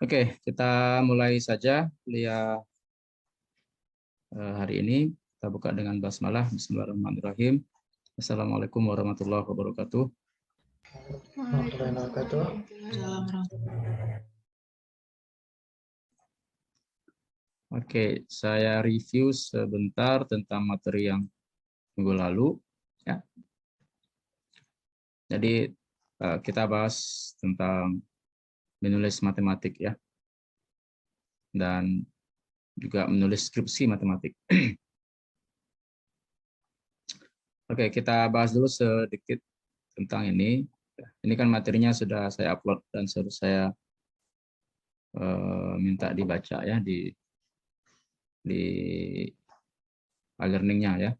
Oke, kita mulai saja kuliah hari ini. Kita buka dengan basmalah. Bismillahirrahmanirrahim. Assalamualaikum warahmatullahi wabarakatuh. Oke, saya review sebentar tentang materi yang minggu lalu. Ya. Jadi kita bahas tentang menulis matematik ya, dan juga menulis skripsi matematik. Oke, kita bahas dulu sedikit tentang ini. Ini kan materinya sudah saya upload dan saya minta dibaca ya di e-learning-nya ya.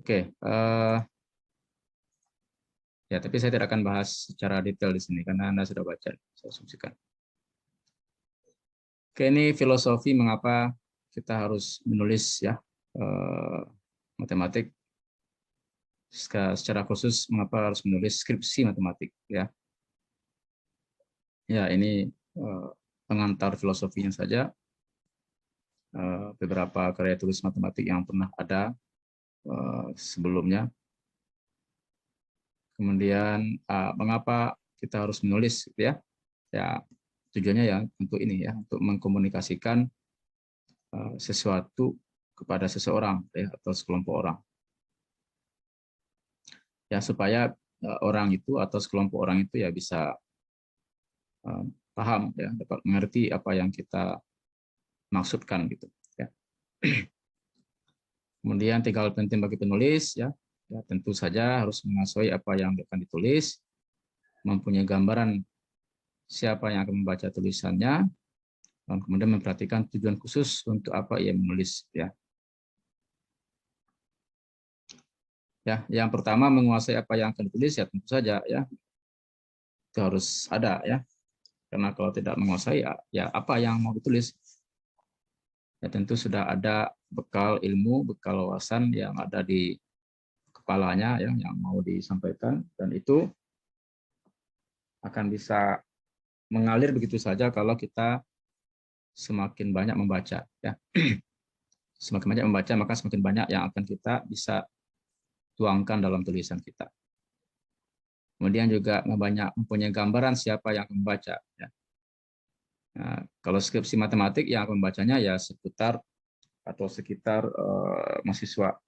Oke, ya tapi saya tidak akan bahas secara detail di sini karena Anda sudah baca, saya asumsikan. Oke, ini filosofi mengapa kita harus menulis ya matematik. Secara khusus mengapa harus menulis skripsi matematik ya. Ya, ini pengantar filosofinya saja. Beberapa karya tulis matematik yang pernah ada sebelumnya. Kemudian mengapa kita harus menulis gitu ya? Ya, tujuannya ya untuk ini ya, untuk mengkomunikasikan sesuatu kepada seseorang ya, atau sekelompok orang. Ya, supaya orang itu atau sekelompok orang itu ya bisa paham ya, dapat mengerti apa yang kita maksudkan gitu ya. Kemudian tinggal penting bagi penulis ya, tentu saja harus menguasai apa yang akan ditulis, mempunyai gambaran siapa yang akan membaca tulisannya, dan kemudian memperhatikan tujuan khusus untuk apa ia menulis ya. Ya, yang pertama menguasai apa yang akan ditulis ya tentu saja ya. Itu harus ada ya. Karena kalau tidak menguasai ya apa yang mau ditulis? Ya tentu sudah ada bekal ilmu, bekal wawasan yang ada di kepalanya ya, yang mau disampaikan, dan itu akan bisa mengalir begitu saja kalau kita semakin banyak membaca ya. Semakin banyak membaca maka semakin banyak yang akan kita bisa tuangkan dalam tulisan kita. Kemudian juga mempunyai gambaran siapa yang akan membaca ya. Nah, kalau skripsi matematik yang akan membacanya ya seputar atau sekitar mahasiswa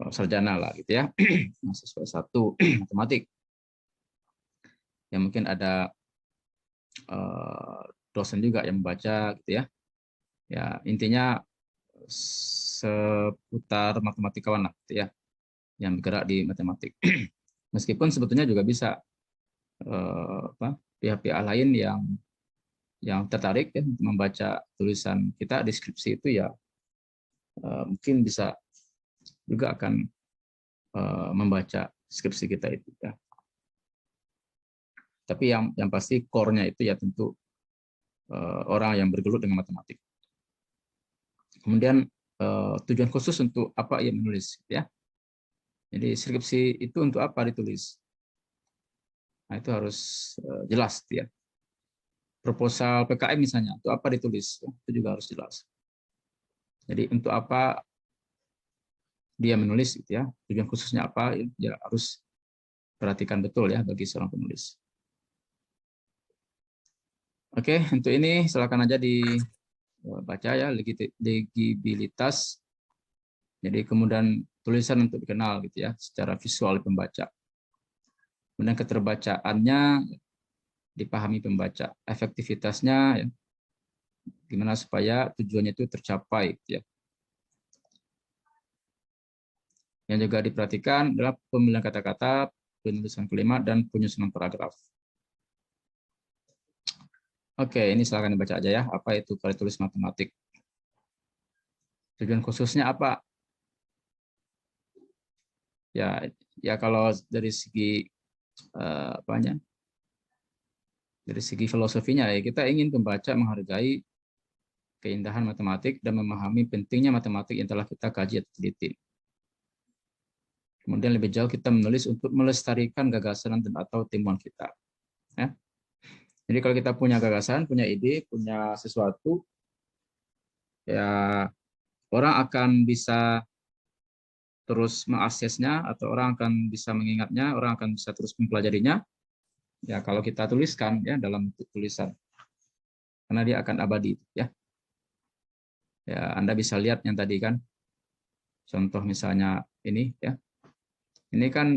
sarjana lah gitu ya. Mahasiswa S1 matematik. Ya mungkin ada dosen juga yang membaca gitu ya. Ya intinya seputar matematikawan lah gitu ya, yang bergerak di matematik. Meskipun sebetulnya juga bisa pihak-pihak lain yang tertarik ya untuk membaca tulisan kita, deskripsi itu ya mungkin bisa juga akan membaca skripsi kita itu ya. Tapi yang pasti core-nya itu ya tentu orang yang bergelut dengan matematik. Kemudian tujuan khusus untuk apa ia menulis ya. Jadi skripsi itu untuk apa ditulis? Nah, itu harus jelas ya. Proposal PKM misalnya, untuk apa ditulis? Itu juga harus jelas. Jadi untuk apa dia menulis gitu ya, tujuan khususnya apa, ya harus perhatikan betul ya bagi seorang penulis. Oke, untuk ini silakan aja dibaca ya, legibilitas. Jadi kemudian tulisan untuk dikenal gitu ya, secara visual pembaca. Kemudian keterbacaannya dipahami pembaca, efektivitasnya ya, gimana supaya tujuannya itu tercapai gitu ya. Yang juga diperhatikan adalah pemilihan kata-kata, penulisan kalimat, dan penyusunan paragraf. Oke, ini silakan dibaca aja ya. Apa itu karya tulis matematik? Tujuan khususnya apa? Ya kalau dari segi apanya? Dari segi filosofinya ya kita ingin pembaca menghargai keindahan matematik dan memahami pentingnya matematik yang telah kita kaji atau teliti. Kemudian lebih jauh kita menulis untuk melestarikan gagasan dan atau temuan kita. Ya. Jadi kalau kita punya gagasan, punya ide, punya sesuatu, ya orang akan bisa terus mengaksesnya atau orang akan bisa mengingatnya, orang akan bisa terus mempelajarinya. Ya kalau kita tuliskan ya dalam bentuk tulisan, karena dia akan abadi. Ya, ya Anda bisa lihat yang tadi kan, contoh misalnya ini ya, ini kan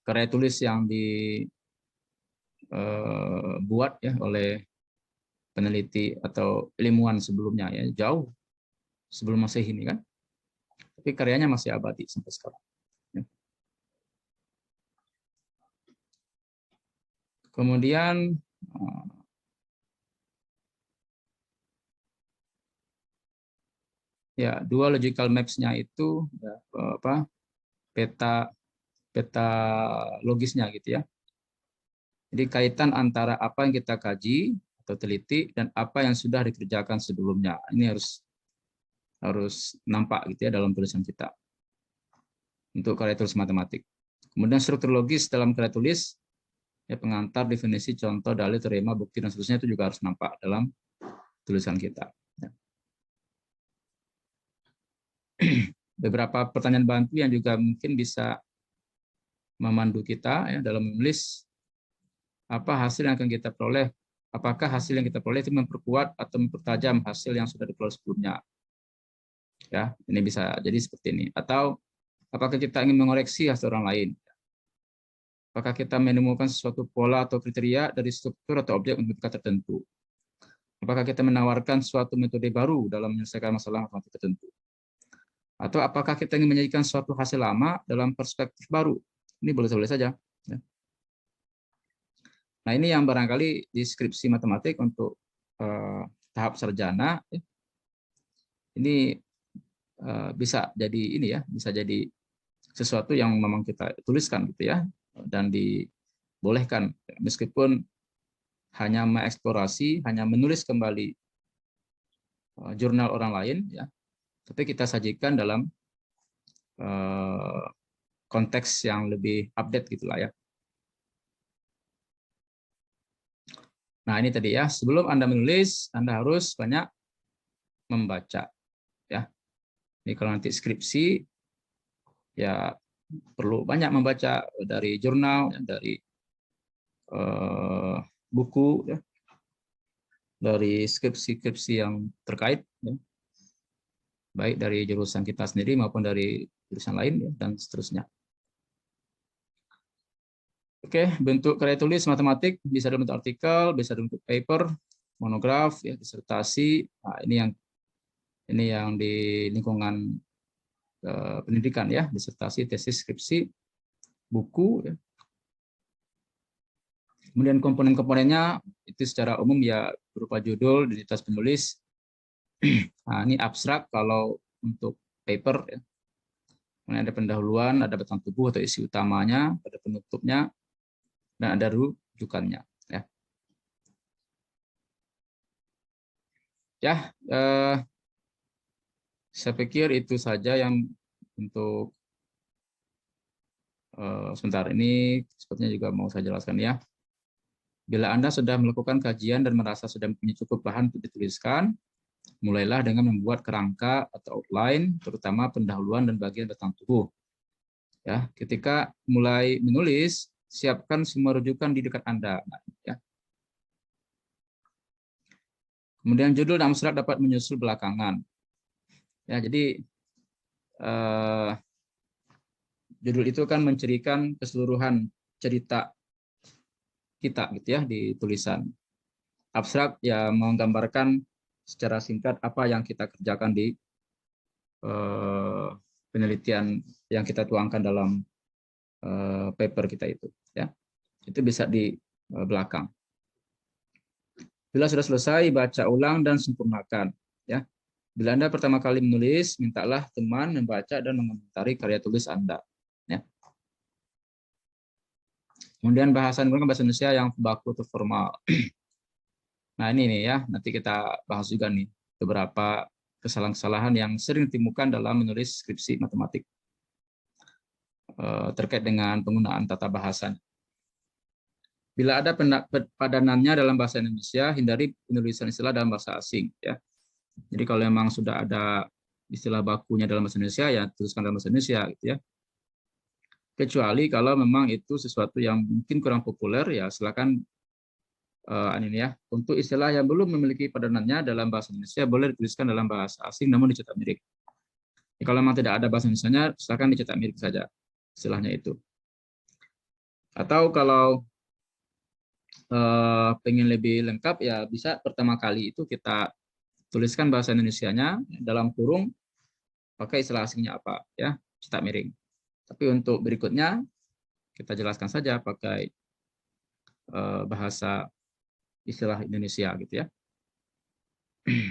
karya tulis yang dibuat ya oleh peneliti atau ilmuwan sebelumnya ya, jauh sebelum Masehi ini kan, tapi karyanya masih abadi sampai sekarang. Ya. Kemudian ya dua logical maps-nya itu ya, peta peta logisnya gitu ya. Jadi kaitan antara apa yang kita kaji atau teliti dan apa yang sudah dikerjakan sebelumnya. Ini harus nampak gitu ya dalam tulisan kita untuk karya tulis matematik. Kemudian struktur logis dalam karya tulis, ya pengantar, definisi, contoh, dalil, teorema, bukti dan seterusnya itu juga harus nampak dalam tulisan kita. Beberapa pertanyaan bantu yang juga mungkin bisa memandu kita ya dalam menulis apa hasil yang akan kita peroleh. Apakah hasil yang kita peroleh itu memperkuat atau mempertajam hasil yang sudah diperoleh sebelumnya? Ya, ini bisa jadi seperti ini. Atau apakah kita ingin mengoreksi hasil orang lain? Apakah kita menemukan sesuatu pola atau kriteria dari struktur atau objek matematika tertentu? Apakah kita menawarkan suatu metode baru dalam menyelesaikan masalah matematika tertentu? Atau apakah kita ingin menyajikan suatu hasil lama dalam perspektif baru? Ini boleh-boleh saja. Nah, ini yang barangkali di skripsi matematik untuk tahap sarjana, ini bisa jadi ini ya, bisa jadi sesuatu yang memang kita tuliskan gitu ya, dan dibolehkan meskipun hanya mengeksplorasi, hanya menulis kembali jurnal orang lain ya, tapi kita sajikan dalam konteks yang lebih update gitulah ya. Nah, ini tadi ya, sebelum Anda menulis, Anda harus banyak membaca ya. Ini kalau nanti skripsi ya perlu banyak membaca dari jurnal, dari buku, ya, dari skripsi-skripsi yang terkait, ya, baik dari jurusan kita sendiri maupun dari jurusan lain, ya, dan seterusnya. Oke, bentuk karya tulis matematik bisa dalam bentuk artikel, bisa dalam bentuk paper, monograf, ya, disertasi. Nah, ini yang di lingkungan pendidikan ya, disertasi, tesis, skripsi, buku. Ya. Kemudian komponen-komponennya itu secara umum ya berupa judul, identitas penulis. Nah, ini abstrak kalau untuk paper. Ya. Kemudian ada pendahuluan, ada batang tubuh atau isi utamanya, ada penutupnya, dan ada rujukannya. Ya, saya pikir itu saja yang untuk sebentar ini sepertinya juga mau saya jelaskan ya. Bila Anda sudah melakukan kajian dan merasa sudah punya cukup bahan untuk dituliskan, mulailah dengan membuat kerangka atau outline, terutama pendahuluan dan bagian batang tubuh. Ya, ketika mulai menulis, siapkan semua rujukan di dekat Anda. Nah, ya. Kemudian judul dan abstrak dapat menyusul belakangan. Ya, jadi judul itu kan mencirikan keseluruhan cerita kita gitu ya di tulisan. Abstrak ya menggambarkan secara singkat apa yang kita kerjakan di penelitian yang kita tuangkan dalam paper kita itu ya. Itu bisa di belakang. Bila sudah selesai, baca ulang dan sempurnakan ya. Bila Anda pertama kali menulis, mintalah teman membaca dan mengomentari karya tulis Anda ya. Kemudian gunakan bahasa Indonesia yang baku atau formal. Nah, ini nih ya, nanti kita bahas juga nih beberapa kesalahan-kesalahan yang sering ditemukan dalam menulis skripsi matematik terkait dengan penggunaan tata bahasa. Bila ada padanannya dalam bahasa Indonesia, hindari penulisan istilah dalam bahasa asing. Ya. Jadi kalau memang sudah ada istilah bakunya dalam bahasa Indonesia, ya tuliskan dalam bahasa Indonesia, gitu ya. Kecuali kalau memang itu sesuatu yang mungkin kurang populer, ya silakan ini ya. Untuk istilah yang belum memiliki padanannya dalam bahasa Indonesia, boleh dituliskan dalam bahasa asing, namun dicetak mirip. Kalau memang tidak ada bahasa Indonesia, silakan dicetak mirip saja istilahnya itu. Atau kalau pengen lebih lengkap, ya bisa pertama kali itu kita tuliskan bahasa Indonesianya dalam kurung pakai istilah asingnya apa, ya cetak miring. Tapi untuk berikutnya kita jelaskan saja pakai bahasa istilah Indonesia gitu ya.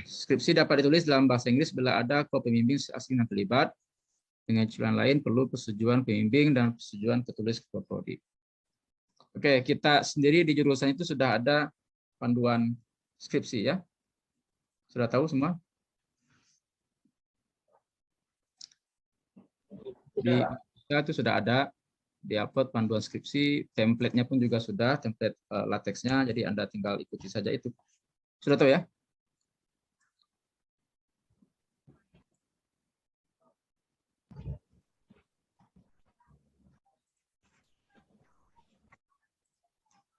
Skripsi dapat ditulis dalam bahasa Inggris bila ada co-pembimbing asing yang terlibat. Dengan istilah lain perlu persetujuan pembimbing dan persetujuan petulis ketua prodi. Oke, kita sendiri di jurusan itu sudah ada panduan skripsi ya. Sudah tahu semua? Di itu sudah ada di-upload panduan skripsi, template-nya pun juga sudah, template lateksnya, jadi Anda tinggal ikuti saja itu. Sudah tahu ya?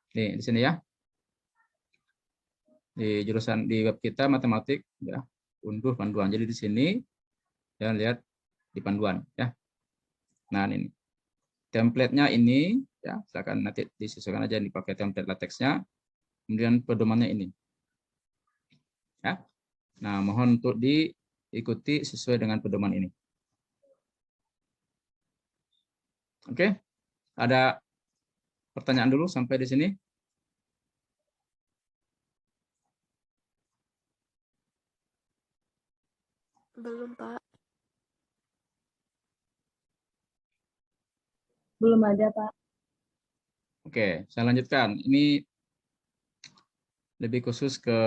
Nih, di sini ya. Di jurusan di web kita matematik ya, unduh panduan. Jadi di sini ya lihat di panduan ya. Nah, ini template-nya ini ya, silakan nanti disesuaikan aja dipakai template lateksnya. Kemudian pedomannya ini. Ya. Nah, mohon untuk diikuti sesuai dengan pedoman ini. Oke. Ada pertanyaan dulu sampai di sini? Belum, Pak. Belum ada, Pak. Oke, saya lanjutkan. Ini lebih khusus ke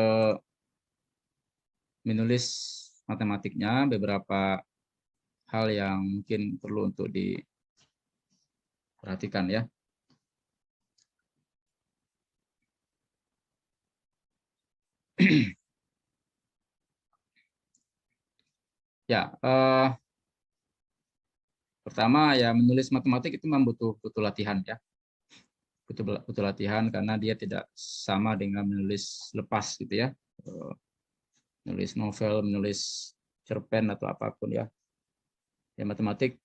menulis matematiknya, beberapa hal yang mungkin perlu untuk diperhatikan ya. Ya, pertama ya menulis matematik itu memang butuh latihan ya. Butuh latihan karena dia tidak sama dengan menulis lepas gitu ya. Menulis novel, menulis cerpen atau apapun ya. Ya matematik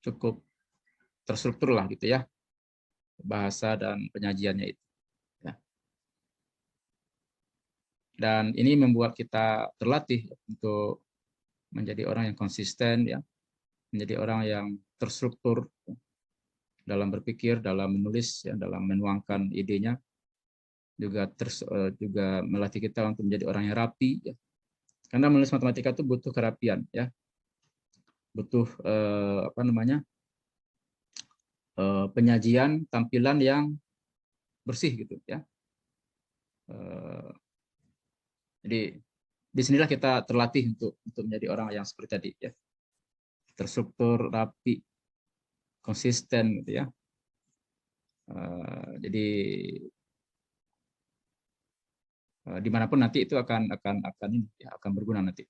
cukup terstruktur lah gitu ya. Bahasa dan penyajiannya itu. Ya. Dan ini membuat kita terlatih untuk menjadi orang yang konsisten ya, menjadi orang yang terstruktur dalam berpikir, dalam menulis ya, dalam menuangkan idenya, juga melatih kita untuk menjadi orang yang rapi ya. Karena menulis matematika itu butuh kerapian ya, butuh penyajian tampilan yang bersih gitu ya. Jadi disinilah kita terlatih untuk menjadi orang yang seperti tadi ya, terstruktur, rapi, konsisten gitu ya. Jadi dimanapun nanti itu akan ini ya, akan berguna nanti.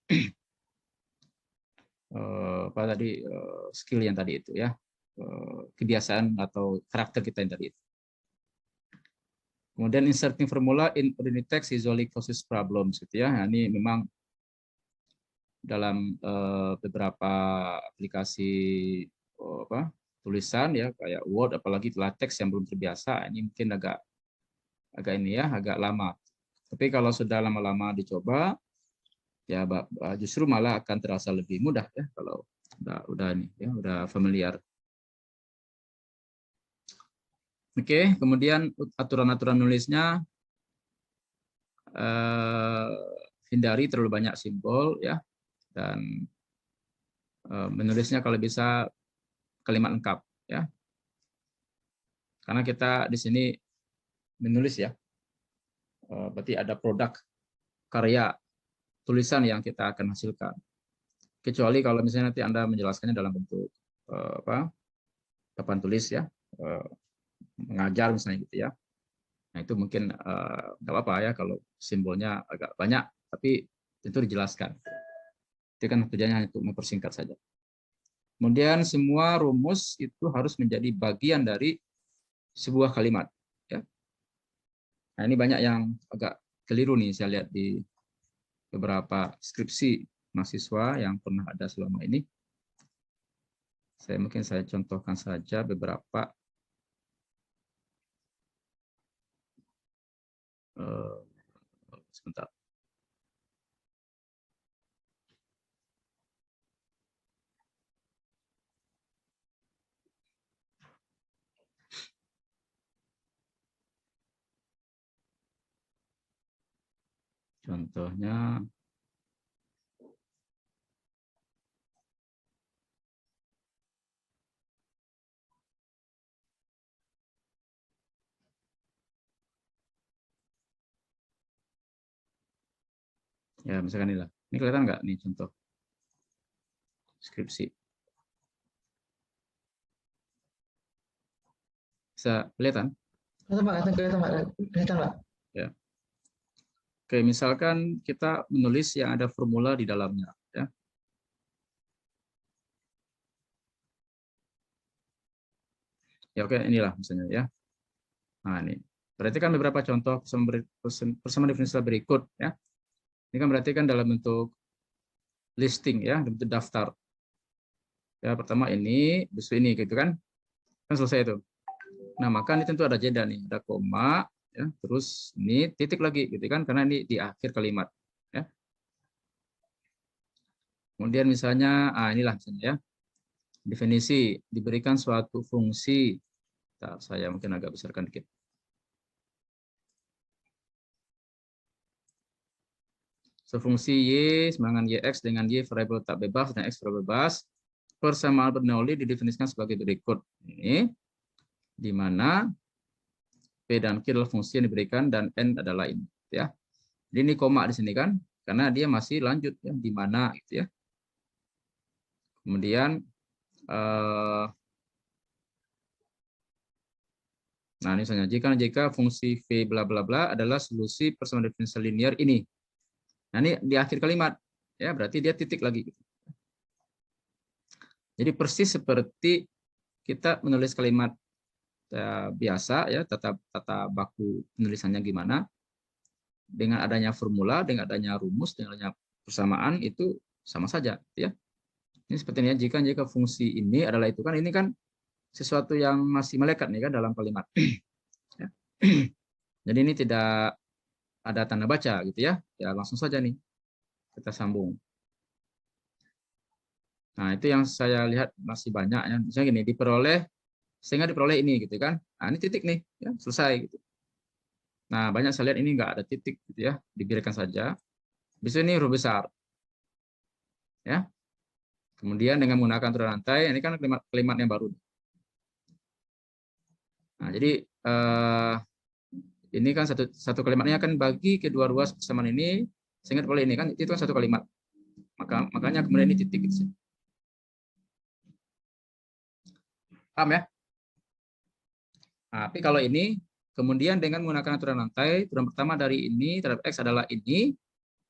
Apa tadi skill yang tadi itu ya, kebiasaan atau karakter kita yang tadi itu. Kemudian inserting formula in ordinary text usually causes problems gitu ya. Nah, ini memang dalam beberapa aplikasi tulisan ya kayak Word apalagi LaTeX yang belum terbiasa, ini mungkin agak ini ya, agak lama. Tapi kalau sudah lama-lama dicoba ya justru malah akan terasa lebih mudah ya kalau udah ini ya, udah familiar. Oke, kemudian aturan-aturan nulisnya hindari terlalu banyak simbol ya, dan menulisnya kalau bisa kalimat lengkap ya. Karena kita di sini menulis ya, berarti ada produk karya tulisan yang kita akan hasilkan. Kecuali kalau misalnya nanti Anda menjelaskannya dalam bentuk papan tulis ya, mengajar misalnya gitu ya. Nah itu mungkin nggak apa-apa ya kalau simbolnya agak banyak, tapi tentu dijelaskan. Itu kan tujuannya hanya untuk mempersingkat saja. Kemudian semua rumus itu harus menjadi bagian dari sebuah kalimat. Ya. Nah ini banyak yang agak keliru nih saya lihat di beberapa skripsi mahasiswa yang pernah ada selama ini. Mungkin saya contohkan saja beberapa sebentar. Contohnya ya misalkan inilah. Ini kelihatan nggak nih contoh skripsi? Bisa kelihatan? Kelihatan, Pak. Ya. Oke, misalkan kita menulis yang ada formula di dalamnya. Ya. Ya oke, inilah misalnya ya. Nah ini. Berarti kan beberapa contoh persamaan diferensial berikut. Ya. Ini kan berarti kan dalam bentuk listing ya, dalam bentuk daftar. Ya pertama ini, besok ini gitu kan. Kan selesai itu. Nah maka ini tentu ada jeda nih, ada koma, ya, terus ini titik lagi gitu kan, karena ini di akhir kalimat. Ya. Kemudian misalnya, inilah misalnya ya, definisi diberikan suatu fungsi. Saya mungkin agak besarkan dikit. So, fungsi y semangan yx dengan y variabel tak bebas dan x variabel bebas persamaan Bernoulli didefinisikan sebagai berikut. Ini di mana p dan q adalah fungsi yang diberikan dan n adalah ini. Ya, jadi ini koma di sini kan, karena dia masih lanjut ya, di mana gitu ya. Kemudian nah, misalnya jika fungsi v bla bla bla adalah solusi persamaan diferensial linear ini. Nah, ini di akhir kalimat ya, berarti dia titik lagi. Jadi persis seperti kita menulis kalimat biasa ya, tata baku penulisannya gimana. Dengan adanya formula, dengan adanya rumus, dengan adanya persamaan itu sama saja ya. Ini sepertinya jika fungsi ini adalah itu kan, ini kan sesuatu yang masih melekat nih kan dalam kalimat. Ya. Jadi ini tidak ada tanda baca gitu ya. Ya langsung saja nih kita sambung. Nah, itu yang saya lihat masih banyak ya. Misalnya gini, sehingga diperoleh ini gitu kan. Nah, ini titik nih ya, selesai gitu. Nah, banyak saya lihat ini enggak ada titik gitu ya, dibiarkan saja. Bisa ini huruf besar. Ya. Kemudian dengan menggunakan aturan rantai, ini kan kalimat yang baru. Nah, jadi ini kan satu kalimatnya kan bagi kedua ruas persamaan ini sehingga diperoleh ini kan itu kan satu kalimat. Makanya kemudian ini titik gitu. Paham ya? Nah, tapi kalau ini kemudian dengan menggunakan aturan rantai, aturan pertama dari ini terhadap X adalah ini,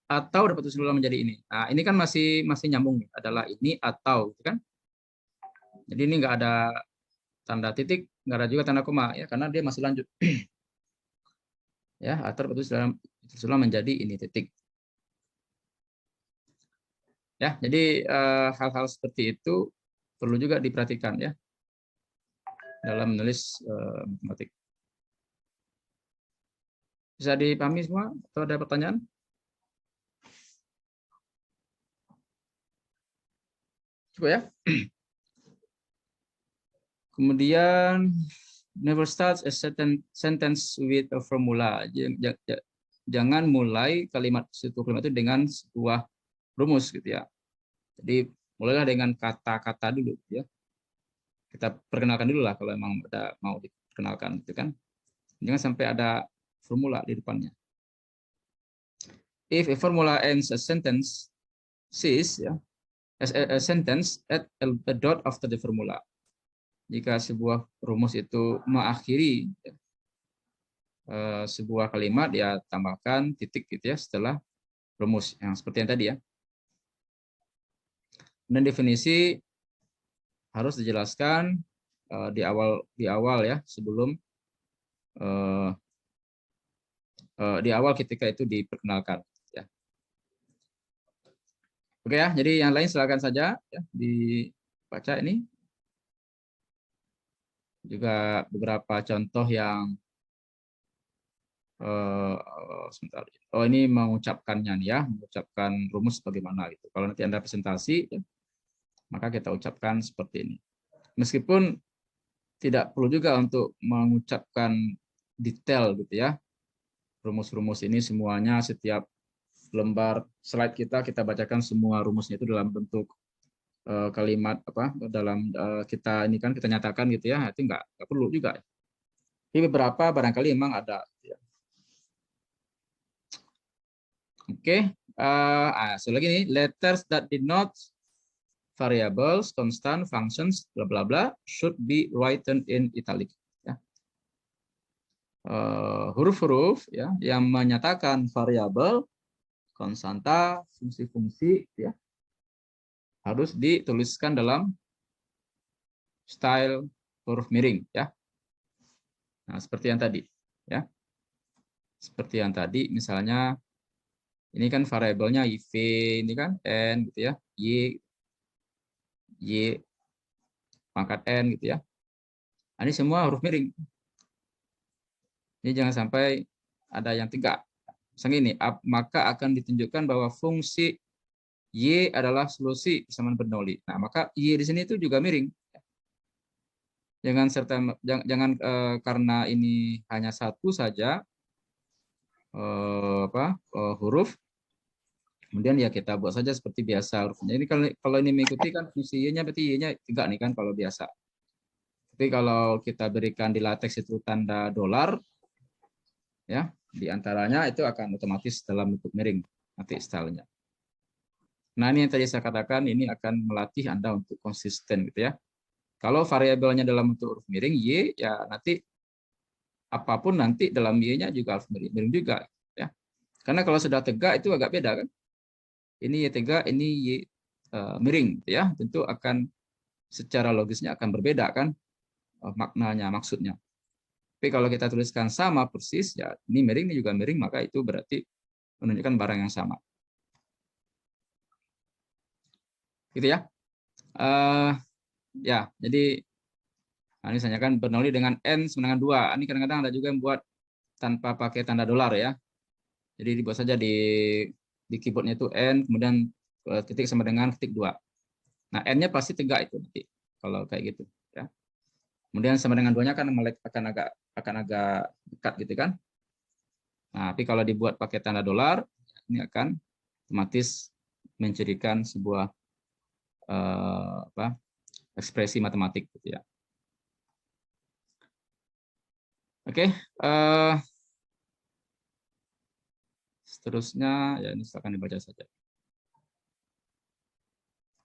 atau dapat usulan menjadi ini. Nah, ini kan masih nyambung nih, adalah ini atau, gitu kan? Jadi ini nggak ada tanda titik, nggak ada juga tanda koma ya, karena dia masih lanjut. Ya, atau dapat usulan menjadi ini titik. Ya, jadi hal-hal seperti itu perlu juga diperhatikan ya dalam menulis matematik. Bisa dipahami semua atau ada pertanyaan? Cukup ya. Kemudian never start a sentence with a formula. Jangan mulai satu kalimat itu dengan sebuah rumus gitu ya. Jadi mulailah dengan kata-kata dulu ya. Kita perkenalkan dulu lah kalau memang ada mau diperkenalkan gitu kan. Jangan sampai ada formula di depannya. if a formula ends a sentence, ya, as a sentence, add a dot after the formula. Jika sebuah rumus itu mengakhiri sebuah kalimat, ya tambahkan titik gitu ya setelah rumus yang seperti yang tadi ya. Dan definisi harus dijelaskan di awal ya, sebelum di awal ketika itu diperkenalkan ya. Oke ya, jadi yang lain silakan saja ya, dibaca ini. Juga beberapa contoh yang sebentar. Oh, ini mengucapkannya nih ya, mengucapkan rumus bagaimana gitu. Kalau nanti Anda presentasi ya, maka kita ucapkan seperti ini. Meskipun tidak perlu juga untuk mengucapkan detail gitu ya. Rumus-rumus ini semuanya setiap lembar slide kita bacakan semua rumusnya itu dalam bentuk kalimat apa dalam kita ini kan kita nyatakan gitu ya. Itu nggak perlu juga. Tapi beberapa barangkali memang ada. Ya. Oke, so lagi nih, letters that denote variables, constant, functions, bla bla bla should be written in italic. Ya. Huruf-huruf ya yang menyatakan variabel, konstanta, fungsi-fungsi, ya harus dituliskan dalam style huruf miring, ya. Nah, seperti yang tadi, ya. Seperti yang tadi, misalnya ini kan variabelnya IV, ini kan N gitu ya, Y pangkat N gitu ya. Ini semua huruf miring. Ini jangan sampai ada yang tegak. Misalnya ini, maka akan ditunjukkan bahwa fungsi Y adalah solusi persamaan Bernoulli. Nah, maka Y di sini itu juga miring. Jangan karena ini hanya satu saja huruf, kemudian ya kita buat saja seperti biasa hurufnya. Ini kalau ini mengikuti kan fungsi Y-nya berarti Y-nya tegak nih kan kalau biasa. Tapi kalau kita berikan di latex itu tanda dolar, ya di antaranya itu akan otomatis dalam bentuk miring nanti stylenya. Nah, ini yang tadi saya katakan, ini akan melatih Anda untuk konsisten gitu ya. Kalau variabelnya dalam bentuk huruf miring Y, ya nanti apapun nanti dalam Y-nya juga harus miring juga ya. Karena kalau sudah tegak itu agak beda kan. Ini Y tegak, ini Y miring ya. Tentu akan secara logisnya akan berbeda kan maknanya, maksudnya. Tapi kalau kita tuliskan sama persis ya, ini miring, ini juga miring, maka itu berarti menunjukkan barang yang sama. Gitu ya. Ya, jadi nah, ini saya kan Bernoulli dengan N sama dengan 2. Ini kadang-kadang ada juga yang buat tanpa pakai tanda dolar ya. Jadi dibuat saja di keyboardnya itu N, kemudian ketik sama dengan ketik 2. Nah, N-nya pasti tegak itu nanti kalau kayak gitu ya. Kemudian sama dengan 2-nya kan akan agak dekat gitu kan. Nah, tapi kalau dibuat pakai tanda dolar, ini akan otomatis mencirikan sebuah ekspresi matematik gitu ya. Oke, seterusnya ya ini silakan dibaca saja.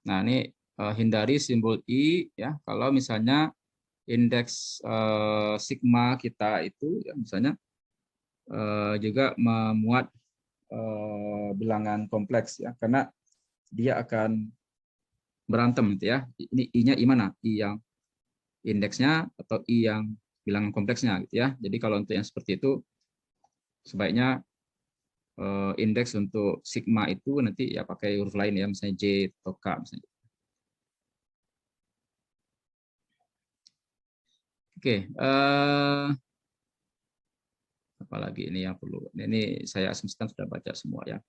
Nah, ini hindari simbol I ya kalau misalnya indeks sigma kita itu ya misalnya juga memuat bilangan kompleks ya, karena dia akan berantem gitu ya. Ini I-nya I mana? I yang indeksnya atau I yang bilangan kompleksnya gitu ya. Jadi kalau untuk yang seperti itu sebaiknya indeks untuk sigma itu nanti ya pakai huruf lain ya, misalnya J atau K misalnya. Oke, apalagi ini yang perlu. Ini saya asumsikan sudah baca semua ya.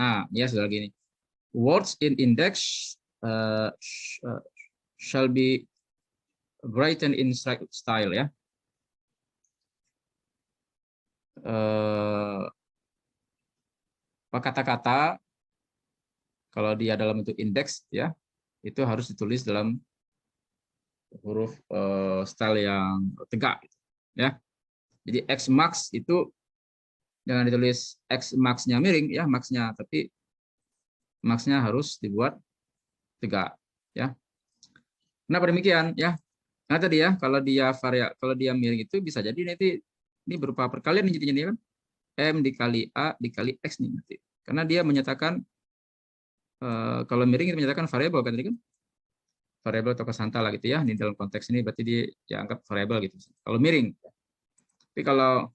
Nah, ya sudah gini. Words in index shall be written in style ya. Kata-kata kalau dia dalam bentuk indeks ya itu harus ditulis dalam huruf style yang tegak ya. Jadi X max itu jangan ditulis X max-nya miring ya, max-nya, tapi max-nya harus dibuat tegak ya. Kenapa demikian ya? Nah tadi ya, kalau dia miring itu bisa jadi nanti ini berupa perkalian jadinya kan, M dikali A dikali X nih nanti. Karena dia menyatakan kalau miring itu menyatakan variabel kan tadi kan, variabel atau konstanta lah gitu ya. Ini dalam konteks ini berarti dia dianggap variabel gitu. Kalau miring. Tapi kalau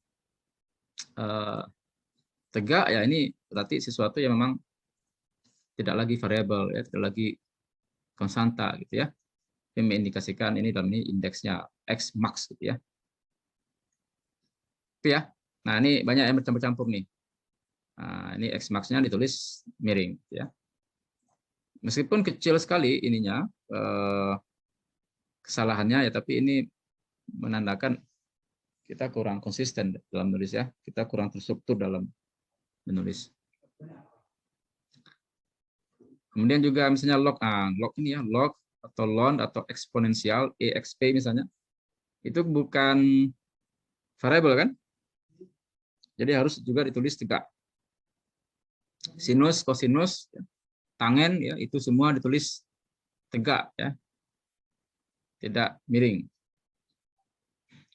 tegak ya ini berarti sesuatu yang memang tidak lagi variabel ya, tidak lagi konstanta gitu ya. Yang mengindikasikan ini dalam ini indeksnya X max gitu ya. Itu ya. Nah, ini banyak yang bercampur-campur nih. Nah, ini X max-nya ditulis miring gitu ya. Meskipun kecil sekali ininya kesalahannya ya, tapi ini menandakan kita kurang konsisten dalam menulis ya. Kita kurang terstruktur dalam menulis. Kemudian juga misalnya log, log ini ya, log atau ln atau eksponensial exp misalnya, itu bukan variabel kan? Jadi harus juga ditulis tegak. Sinus, kosinus, tangen ya, itu semua ditulis tegak ya, tidak miring.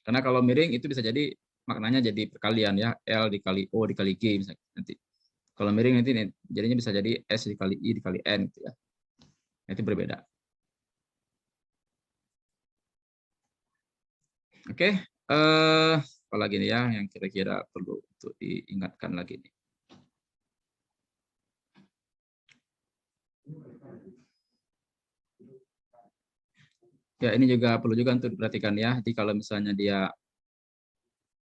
Karena kalau miring itu bisa jadi maknanya jadi perkalian ya, L dikali O dikali G misalnya nanti. Kalau miring nanti jadinya bisa jadi S dikali I dikali N gitu ya. Itu berbeda. Oke, apalagi nih ya yang kira-kira perlu untuk diingatkan lagi nih. Ya, ini juga perlu juga untuk diperhatikan ya. Jadi kalau misalnya dia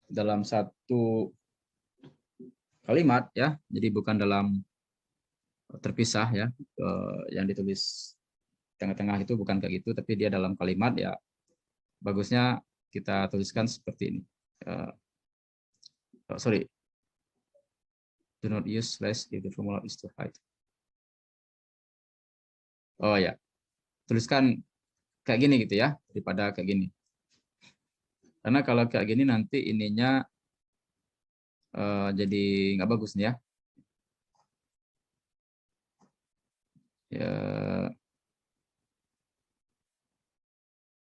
dalam satu kalimat ya, jadi bukan dalam terpisah ya, yang ditulis tengah-tengah itu bukan kayak gitu, tapi dia dalam kalimat ya, bagusnya kita tuliskan seperti ini. Sorry, do not use slash if the formula is too high. Oh ya, tuliskan kayak gini gitu ya, daripada kayak gini. Karena kalau kayak gini nanti ininya jadi nggak bagus nih ya. Ya,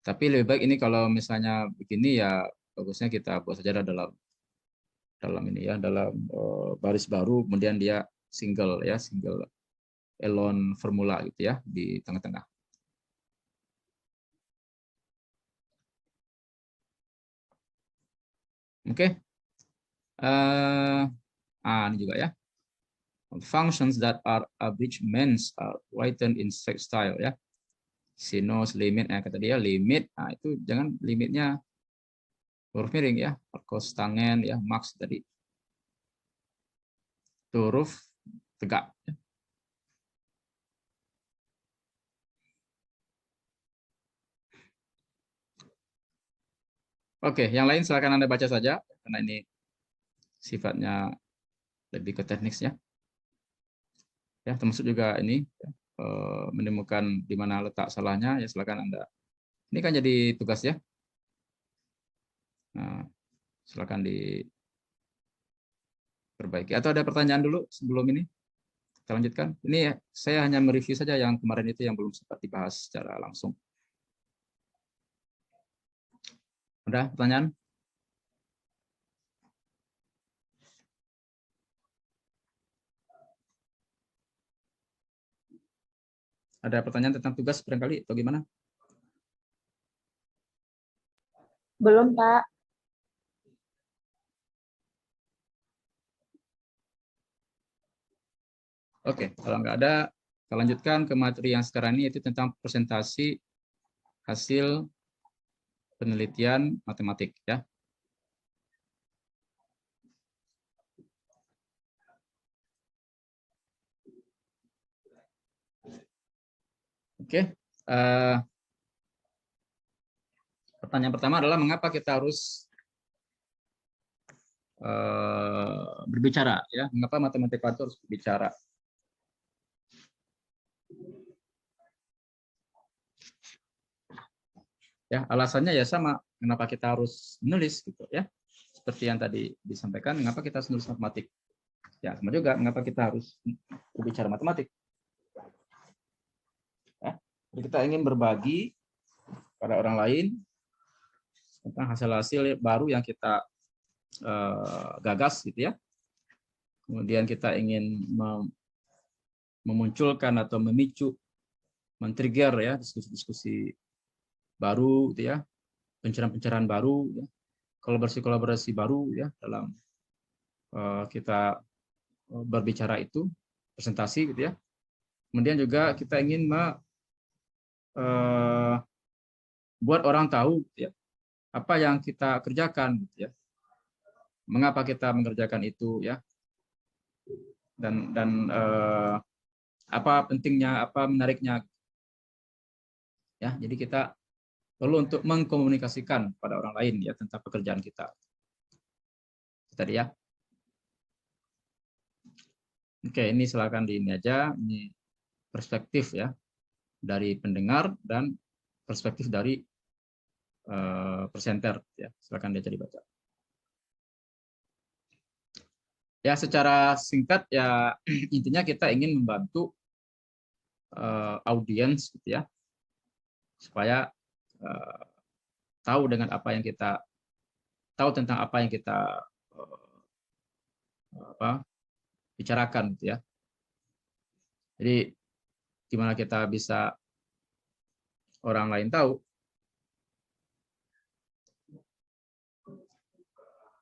tapi lebih baik ini kalau misalnya begini ya bagusnya kita buat saja dalam ini ya, dalam baris baru, kemudian dia single ya, single elon formula gitu ya di tengah-tengah. Oke. Ini juga ya. Functions that are abridgments are written in straight style ya. Sinus, limit, kata dia limit. Nah, itu jangan limitnya huruf miring ya. Cos, tangen ya, max tadi. Itu huruf tegak. Ya. Oke, yang lain silakan Anda baca saja karena ini sifatnya lebih ke teknisnya. Ya, termasuk juga ini ya, menemukan di mana letak salahnya ya, silakan Anda. Ini kan jadi tugas ya. Nah, silakan diperbaiki. Atau ada pertanyaan dulu sebelum ini? Kita lanjutkan. Ini ya, saya hanya mereview saja yang kemarin itu yang belum sempat dibahas secara langsung. Ada pertanyaan? Ada pertanyaan tentang tugas barangkali atau gimana? Belum, Pak. Oke, kalau nggak ada, kita lanjutkan ke materi yang sekarang ini, yaitu tentang presentasi hasil penelitian matematik. Ya. Oke, pertanyaan pertama adalah mengapa kita harus berbicara? Ya, mengapa matematika itu harus berbicara? Ya, alasannya ya sama, kenapa kita harus menulis gitu ya. seperti yang tadi disampaikan, mengapa kita harus nulis matematik? Ya, sama juga mengapa kita harus berbicara matematik. Ya, jadi kita ingin berbagi pada orang lain tentang hasil-hasil baru yang kita gagas, gitu ya. Kemudian kita ingin memunculkan atau memicu, men-trigger ya diskusi-diskusi baru, gitu ya, pencerahan-pencerahan baru, ya, kolaborasi-kolaborasi baru ya dalam kita berbicara itu, presentasi, gitu ya. Kemudian juga kita ingin buat orang tahu, gitu ya, apa yang kita kerjakan, gitu ya, mengapa kita mengerjakan itu, ya, dan apa pentingnya, apa menariknya, ya. Jadi kita perlu untuk mengkomunikasikan pada orang lain ya tentang pekerjaan kita tadi ya. Oke, ini silakan di ini aja, ini perspektif ya dari pendengar dan perspektif dari presenter ya. Silakan dia jadi baca. Ya, secara singkat ya intinya kita ingin membantu audiens, gitu ya, supaya tahu dengan apa yang kita tahu tentang apa yang kita bicarakan, gitu ya. Jadi gimana kita bisa orang lain tahu?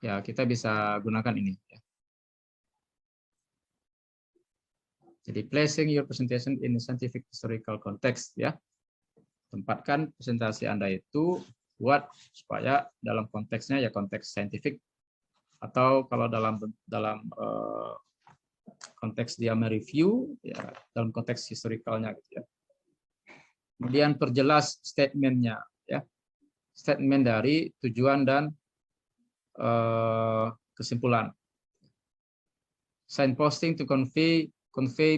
Ya, kita bisa gunakan ini. Ya. Jadi placing your presentation in a scientific historical context, ya. Tempatkan presentasi Anda itu buat supaya dalam konteksnya ya konteks saintifik, atau kalau dalam konteks dia mereview ya dalam konteks historicalnya, gitu ya. Kemudian perjelas statementnya ya, statement dari tujuan dan kesimpulan. Signposting to convey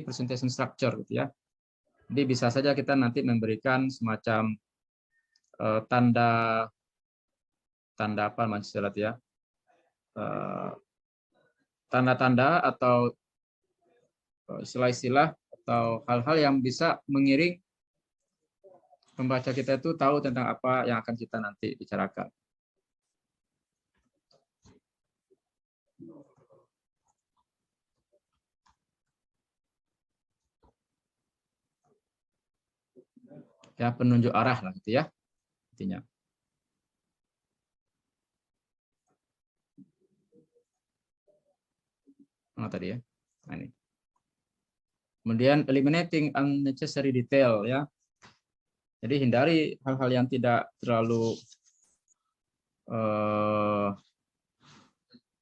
presentation structure, gitu ya. Jadi bisa saja kita nanti memberikan semacam tanda apa maksudnya ya, tanda-tanda atau istilah-istilah atau hal-hal yang bisa mengiring pembaca kita itu tahu tentang apa yang akan kita nanti bicarakan. Ya, penunjuk arah lah, gitu ya intinya. Tadi ya. Nah, ini. Kemudian eliminating unnecessary detail ya. Jadi hindari hal-hal yang tidak terlalu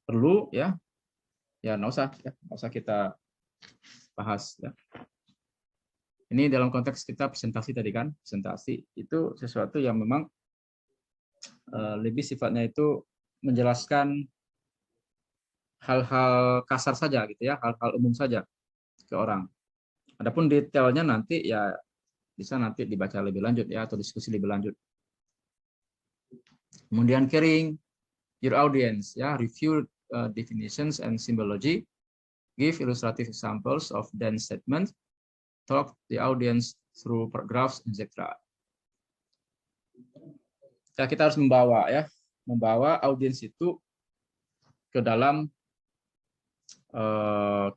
perlu ya. Ya nggak usah kita bahas ya. Ini dalam konteks kita presentasi tadi kan, presentasi itu sesuatu yang memang lebih sifatnya itu menjelaskan hal-hal kasar saja, gitu ya, hal-hal umum saja ke orang. Adapun detailnya nanti ya bisa nanti dibaca lebih lanjut ya, atau diskusi lebih lanjut. Kemudian carrying your audience ya, review definitions and symbology, give illustrative examples of dense statements, talk the audience through paragraphs, etc. Ya, kita harus membawa audiens itu ke dalam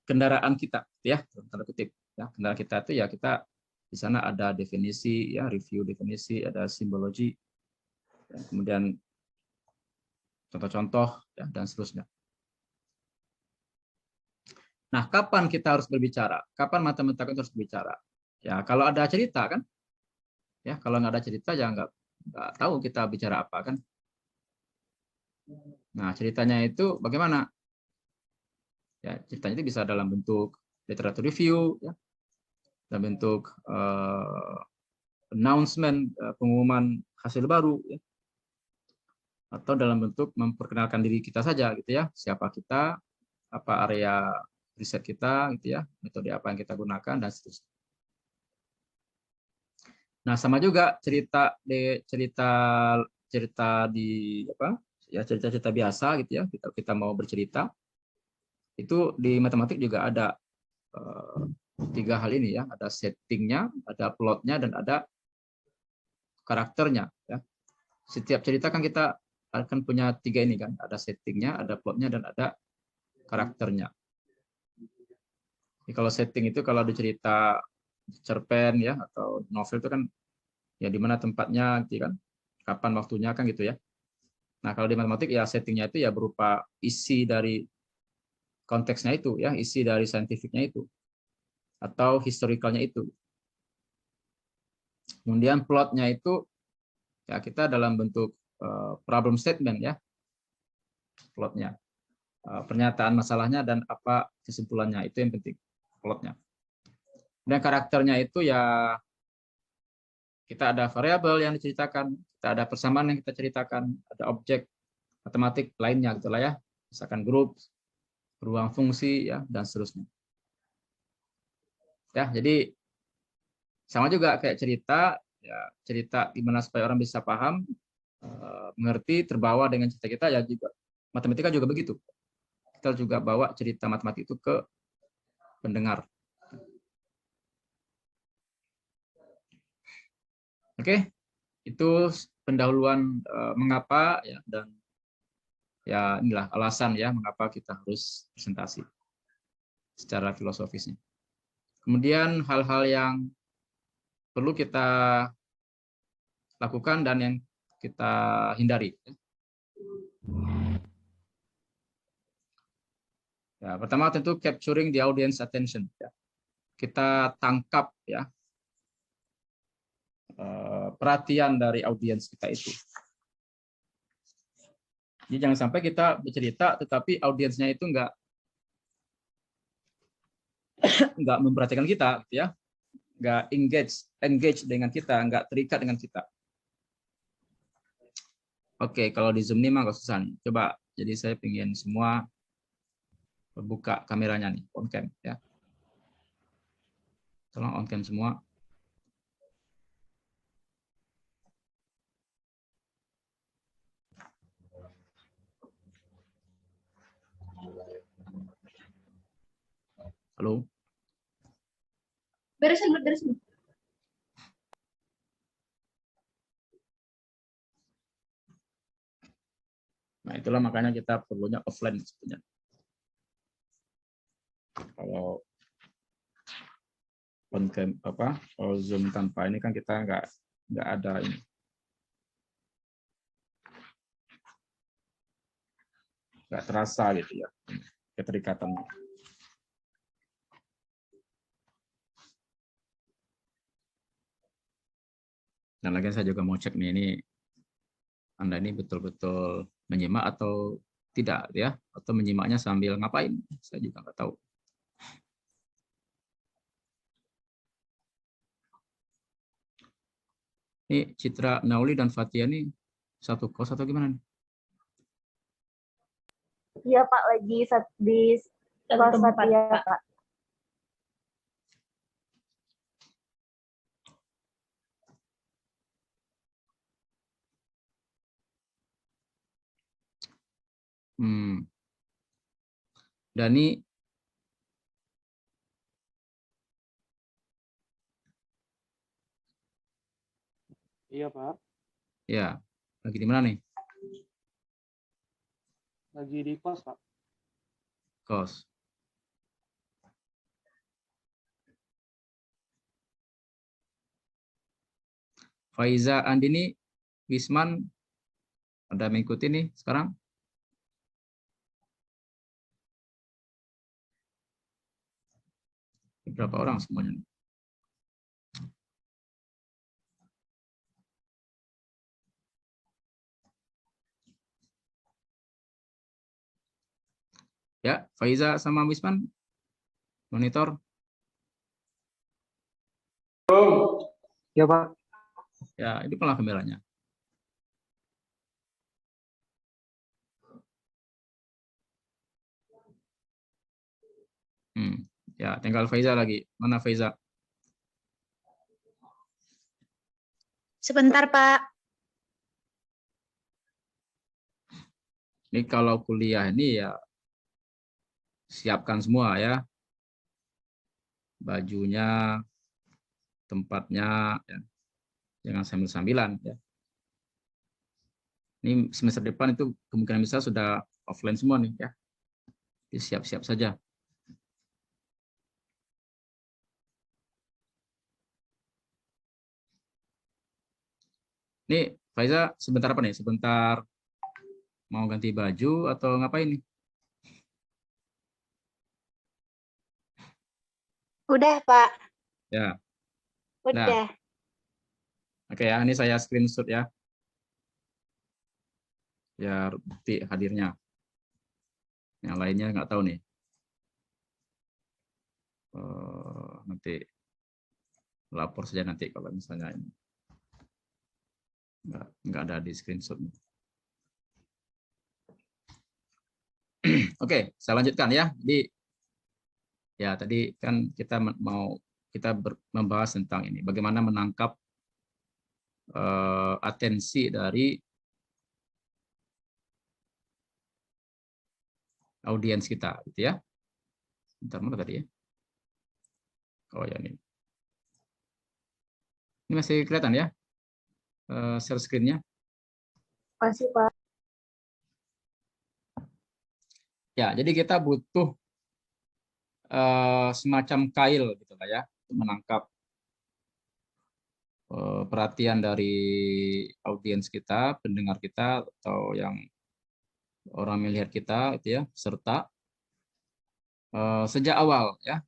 kendaraan kita, ya, tanda kutip. Ya, kendaraan kita itu ya kita di sana ada definisi, ya, review definisi, ada simbologi, ya, kemudian contoh-contoh, ya, dan seterusnya. Nah, kapan kita harus berbicara? Kapan mata-mata itu harus berbicara? Ya, kalau ada cerita kan, ya, kalau nggak ada cerita ya nggak tahu kita bicara apa kan. Nah, ceritanya itu bagaimana? Ya, ceritanya itu bisa dalam bentuk literatur review, ya, dalam bentuk announcement, pengumuman hasil baru, ya, atau dalam bentuk memperkenalkan diri kita saja, gitu ya, siapa kita, apa area riset kita, gitu ya, metode apa yang kita gunakan dan seterusnya. Nah, sama juga cerita di apa ya cerita-cerita biasa gitu ya, kita mau bercerita, itu di matematik juga ada tiga hal ini ya, ada settingnya, ada plotnya, dan ada karakternya ya. Setiap cerita kan kita akan punya tiga ini kan, ada settingnya, ada plotnya, dan ada karakternya. Jadi kalau setting itu kalau dicerita cerpen ya atau novel itu kan ya di mana tempatnya gitu kan, kapan waktunya kan gitu ya. Nah, kalau di matematik ya settingnya itu ya berupa isi dari konteksnya itu ya, isi dari saintifiknya itu atau historicalnya itu. Kemudian plotnya itu ya kita dalam bentuk problem statement ya, plotnya. Pernyataan masalahnya dan apa kesimpulannya, itu yang penting plotnya. Dan karakternya itu ya kita ada variabel yang diceritakan, kita ada persamaan yang kita ceritakan, ada objek matematik lainnya gitulah ya, misalkan grup, ruang fungsi ya, dan seterusnya. Ya, jadi sama juga kayak cerita ya, cerita gimana supaya orang bisa paham, mengerti, terbawa dengan cerita kita ya, juga matematika juga begitu. Kita juga bawa cerita matematik itu ke pendengar. Oke, itu pendahuluan mengapa ya, dan ya inilah alasan ya mengapa kita harus presentasi secara filosofisnya. Kemudian hal-hal yang perlu kita lakukan dan yang kita hindari. Ya, pertama tentu capturing the audience attention. Ya. Kita tangkap ya perhatian dari audiens kita itu. Jadi jangan sampai kita bercerita tetapi audiensnya itu nggak memperhatikan kita, gitu ya, nggak engage dengan kita, nggak terikat dengan kita. Oke, kalau di Zoom ini mah nggak susah nih. Coba, jadi saya ingin semua buka kameranya nih, on cam ya. Tolong on cam semua. Halo. Beresin. Nah, itulah makanya kita perlunya offline sebetulnya. Kalau on cam kalau Zoom tanpa ini kan kita nggak ada ini. Nggak terasa gitu ya keterikatannya. Dan lagi saya juga mau cek nih, ini Anda ini betul-betul menyimak atau tidak ya, atau menyimaknya sambil ngapain? Saya juga nggak tahu. Ini Citra Nauli dan Fatia nih satu kos atau gimana nih? Iya Pak, lagi di kelas Satya Pak. Dani. Iya, Pak. Ya, lagi di mana nih? Lagi di kos, Pak. Kos. Faiza Andini, Wisman, ada mengikuti nih sekarang? Berapa orang semuanya? Ya, Faiza sama Wisman, monitor. Ya, Pak. Ya, ini malah kameranya. Ya, tinggal Faiza lagi. Mana Faiza? Sebentar Pak. Ini kalau kuliah ini ya siapkan semua ya, bajunya, tempatnya, ya. Jangan sambil-sambilan ya. Ini semester depan itu kemungkinan besar sudah offline semua nih ya. Jadi siap-siap saja. Nih, Faiza sebentar apa nih? Sebentar mau ganti baju atau ngapain nih? Udah, Pak. Ya, nah, Udah. oke ya. Ini saya screenshot ya, biar bukti hadirnya. Yang lainnya nggak tahu nih. Nanti lapor saja nanti kalau misalnya ini nggak ada di screenshot. Oke, saya lanjutkan ya. Jadi ya tadi kan kita membahas tentang ini, bagaimana menangkap atensi dari audiens kita, gitu ya. Bentar, mana tadi ya? Oh ya ini. Ini masih kelihatan ya share screen-nya? Masih, Pak. Ya, jadi kita butuh semacam kail gitu lah ya, untuk menangkap perhatian dari audiens kita, pendengar kita, atau yang orang melihat kita, itu ya, serta sejak awal ya,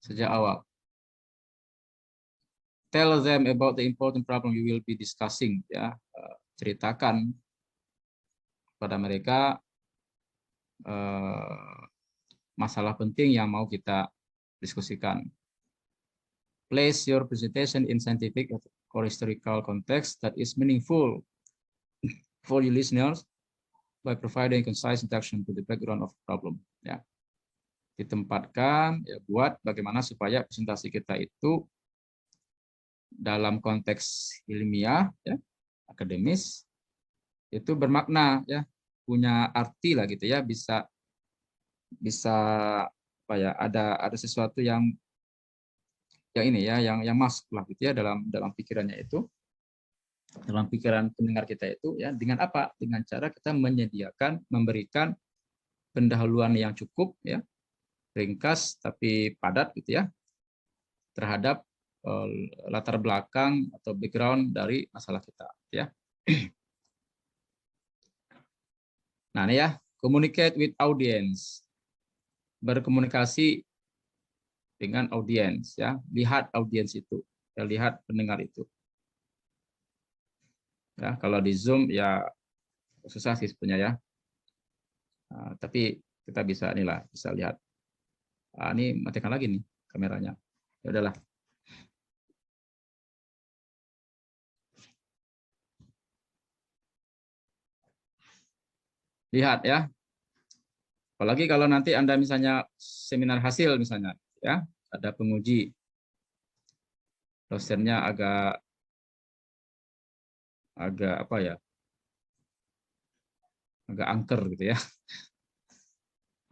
sejak awal. Tell them about the important problem you will be discussing ya, ceritakan pada mereka masalah penting yang mau kita diskusikan. Place your presentation in scientific or historical context that is meaningful for your listeners by providing concise introduction to the background of the problem. Ya, ditempatkan ya, buat bagaimana supaya presentasi kita itu dalam konteks ilmiah, ya, akademis, itu bermakna ya, punya arti lah gitu ya, bisa apa ya, ada sesuatu yang ini ya, yang masuk lah gitu ya dalam pikirannya itu, dalam pikiran pendengar kita itu ya, dengan apa? Dengan cara kita memberikan pendahuluan yang cukup ya, ringkas tapi padat gitu ya, terhadap latar belakang atau background dari masalah kita ya. Nah, ini ya, communicate with audience. Berkomunikasi dengan audiens ya, lihat audiens itu, ya, lihat pendengar itu. Ya, kalau di Zoom ya susah sih sebenarnya ya. Nah, tapi kita bisa inilah, bisa lihat. Ini matikan lagi nih kameranya. Ya udahlah. Lihat ya. Apalagi kalau nanti Anda misalnya seminar hasil misalnya ya, ada penguji. Dosennya agak apa ya? Agak angker gitu ya.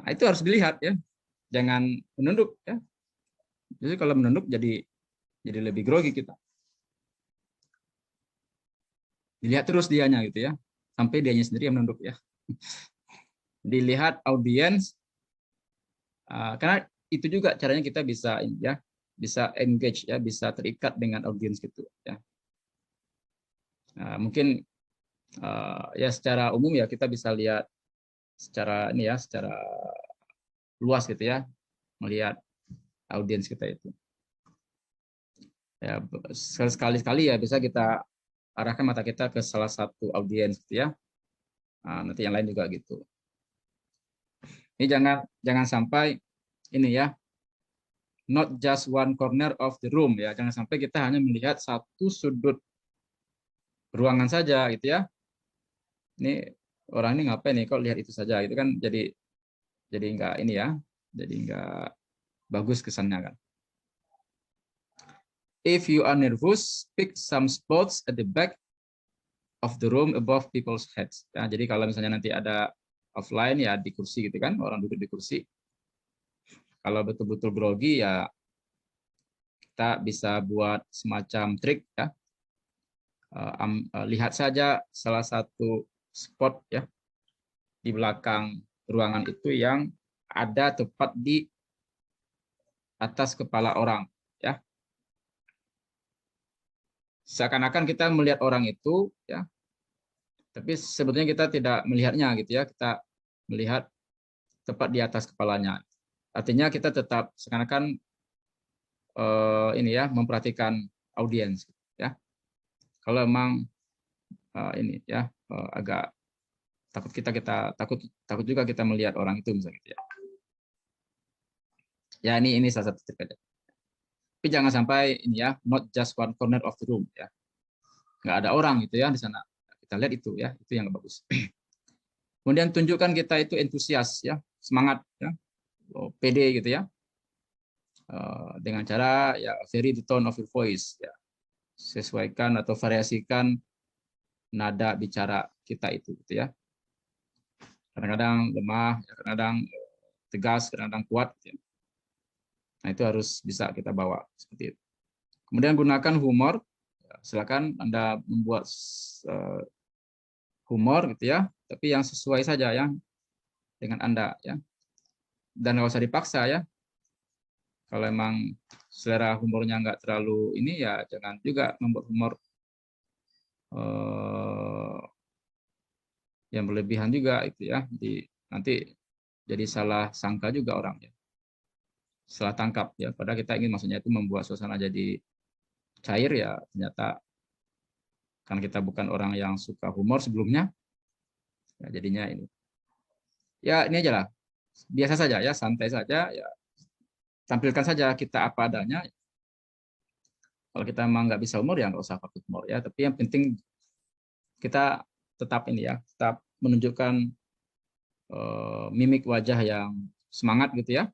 Nah, itu harus dilihat ya. Jangan menunduk ya. Jadi kalau menunduk jadi lebih grogi kita. Dilihat terus dianya gitu ya. Sampai dianya sendiri yang menunduk ya. Dilihat audiens, karena itu juga caranya kita bisa ya, bisa engage ya, bisa terikat dengan audiens gitu ya. Mungkin ya secara umum ya kita bisa lihat secara ini ya, secara luas gitu ya, melihat audiens kita itu. Ya, sekali-sekali ya bisa kita arahkan mata kita ke salah satu audiens gitu ya. Nanti yang lain juga gitu. Ini jangan sampai ini ya, not just one corner of the room ya. Jangan sampai kita hanya melihat satu sudut ruangan saja gitu ya. Ini orang ini ngapain nih kok lihat itu saja gitu kan, jadi enggak ini ya. Jadi enggak bagus kesannya kan. If you are nervous, pick some spots at the back of the room above people's heads. Ya, jadi kalau misalnya nanti ada offline ya di kursi gitu kan, orang duduk di kursi. Kalau betul-betul grogi ya kita bisa buat semacam trik ya. Lihat saja salah satu spot ya di belakang ruangan itu yang ada tepat di atas kepala orang ya. Seakan-akan kita melihat orang itu ya, tapi sebetulnya kita tidak melihatnya gitu ya, kita melihat tepat di atas kepalanya. Artinya kita tetap seakan-akan ini ya, memperhatikan audiens ya. Kalau memang ini ya agak takut juga kita melihat orang itu misalnya gitu ya. Ya ini salah satu trik aja. Tapi jangan sampai ini ya, not just one corner of the room ya. Nggak ada orang gitu ya di sana. Kita lihat itu ya, itu yang bagus. Kemudian tunjukkan kita itu entusias ya, semangat ya, pede gitu ya. Dengan cara ya vary the tone of your voice ya. Sesuaikan atau variasikan nada bicara kita itu gitu ya. Kadang-kadang lemah, kadang-kadang tegas, kadang-kadang kuat gitu ya. Nah, itu harus bisa kita bawa seperti itu. Kemudian gunakan humor. Silakan Anda membuat humor gitu ya, tapi yang sesuai saja ya dengan Anda ya. Dan nggak usah dipaksa ya. Kalau emang selera humornya nggak terlalu ini ya jangan juga membuat humor yang berlebihan juga itu ya. Nanti jadi salah sangka juga orang ya. Salah tangkap ya. Padahal kita ingin maksudnya itu membuat suasana jadi cair ya, ternyata kan kita bukan orang yang suka humor sebelumnya. Ya, jadinya ini. Ya ini aja lah. Biasa saja ya, santai saja ya. Tampilkan saja kita apa adanya. Kalau kita memang nggak bisa humor ya nggak usah pakai humor ya. Tapi yang penting kita tetap ini ya, tetap menunjukkan mimik wajah yang semangat gitu ya.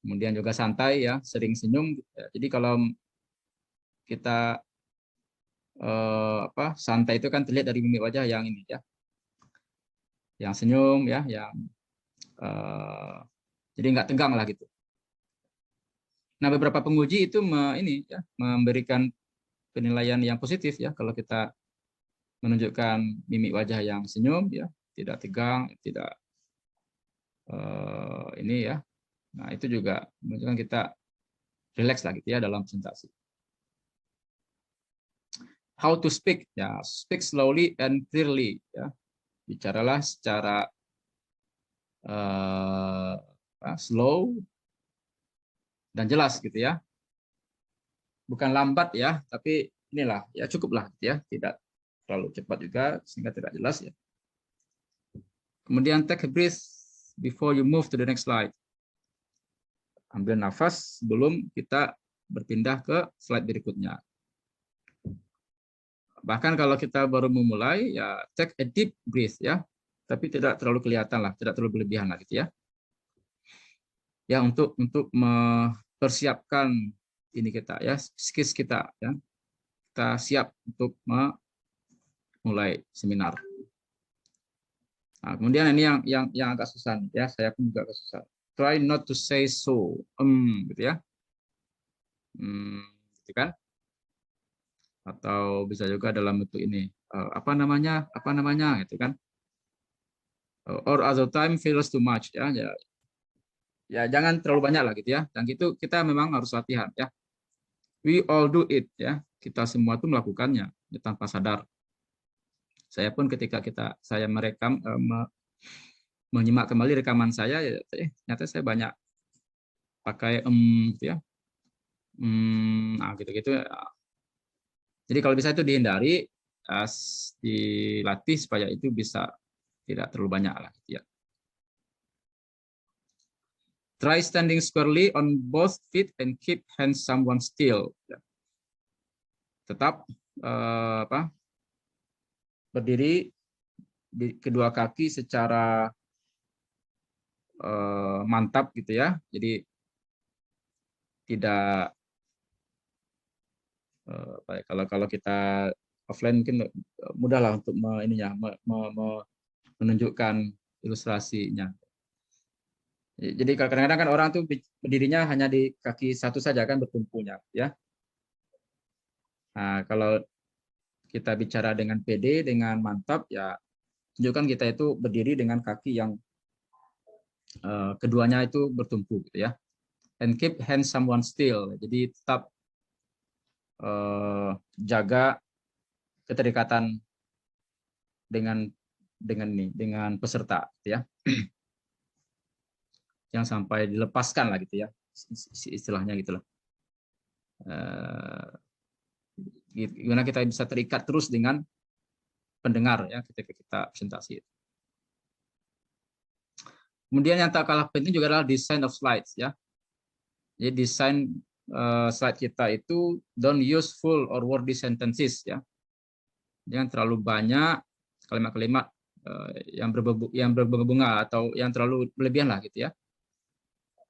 Kemudian juga santai ya, sering senyum. Jadi kalau kita santai itu kan terlihat dari mimik wajah yang ini ya, yang senyum ya, yang jadi nggak tegang lah gitu. Nah beberapa penguji itu ini ya, memberikan penilaian yang positif ya kalau kita menunjukkan mimik wajah yang senyum ya, tidak tegang, tidak ini ya. Nah itu juga menunjukkan kita relax lah gitu ya dalam presentasi. How to speak ya, speak slowly and clearly ya. Bicaralah secara slow dan jelas gitu ya. Bukan lambat ya, tapi inilah ya cukuplah gitu ya, tidak terlalu cepat juga sehingga tidak jelas ya. Kemudian take a breath before you move to the next slide. Ambil nafas sebelum kita berpindah ke slide berikutnya. Bahkan kalau kita baru memulai ya take a deep breath ya, tapi tidak terlalu kelihatan lah, tidak terlalu berlebihan lah gitu ya. Ya untuk mempersiapkan ini kita ya, skills kita ya. Kita siap untuk memulai seminar. Nah, kemudian ini yang agak susah nih, ya, saya pun juga agak susah. Try not to say so, gitu ya, gitu kan? Atau bisa juga dalam bentuk ini, apa namanya, gitu kan? Or other time feels too much, ya, ya jangan terlalu banyak lah gitu ya. Dan itu kita memang harus latihan, ya. We all do it, ya. Kita semua itu melakukannya ya, tanpa sadar. Saya pun ketika saya merekam, menyimak kembali rekaman saya, ya, ternyata saya banyak pakai gitu ya, nah gitu-gitu. Jadi kalau bisa itu dihindari, dilatih supaya itu bisa tidak terlalu banyak lah, gitu ya. Try standing squarely on both feet and keep hands somewhat still. Tetap berdiri di kedua kaki secara mantap gitu ya. Jadi tidak kalau kita offline mungkin mudah lah untuk menunjukkan ilustrasinya. Jadi kadang-kadang kan orang tuh berdirinya hanya di kaki satu saja kan bertumpunya, ya. Nah, kalau kita bicara dengan pede, dengan mantap, ya tunjukkan kita itu berdiri dengan kaki yang keduanya itu bertumpu, gitu ya. And keep hands someone still. Jadi tetap jaga keterikatan dengan peserta, gitu ya. Yang sampai dilepaskan lah, gitu ya, istilahnya gitulah. Gimana kita bisa terikat terus dengan pendengar ya ketika kita presentasi. Kemudian yang tak kalah penting juga adalah design of slides ya. Jadi desain slide kita itu don't use full or wordy sentences ya. Jangan terlalu banyak kalimat-kalimat yang berbunga atau yang terlalu berlebihan lah gitu ya.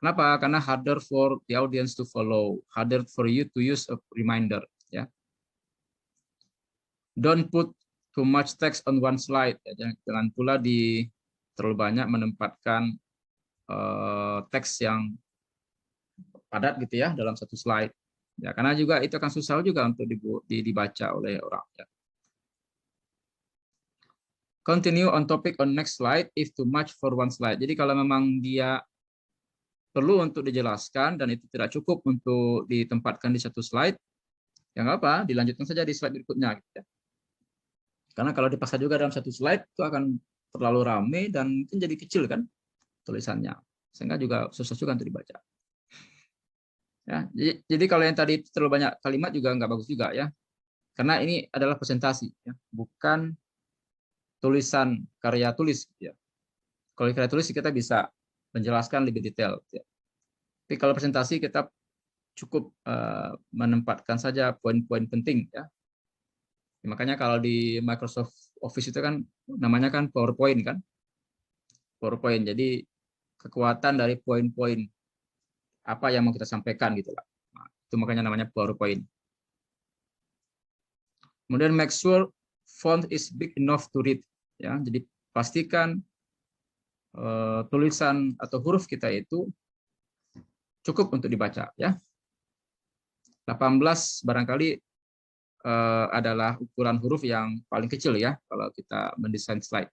Kenapa? Karena harder for the audience to follow, harder for you to use a reminder ya. Don't put too much text on one slide. Jangan pula terlalu banyak menempatkan teks yang padat gitu ya dalam satu slide. Ya, karena juga itu akan susah juga untuk dibaca oleh orang. Ya. Continue on topic on next slide if too much for one slide. Jadi kalau memang dia perlu untuk dijelaskan dan itu tidak cukup untuk ditempatkan di satu slide, ya nggak apa, dilanjutkan saja di slide berikutnya. Gitu ya. Karena kalau dipaksa juga dalam satu slide itu akan terlalu ramai dan mungkin jadi kecil kan tulisannya, sehingga juga susah juga untuk dibaca. Ya, jadi kalau yang tadi terlalu banyak kalimat juga nggak bagus juga ya, karena ini adalah presentasi, ya, bukan tulisan karya tulis. Ya. Kalau karya tulis kita bisa menjelaskan lebih detail. Ya. Tapi kalau presentasi kita cukup menempatkan saja poin-poin penting. Ya. Makanya kalau di Microsoft Office itu kan namanya kan PowerPoint kan, PowerPoint. Jadi kekuatan dari poin-poin apa yang mau kita sampaikan gitu lah. Nah, itu makanya namanya PowerPoint. Kemudian make sure font is big enough to read. Ya, jadi pastikan tulisan atau huruf kita itu cukup untuk dibaca. Ya, 18 barangkali adalah ukuran huruf yang paling kecil ya kalau kita mendesain slide.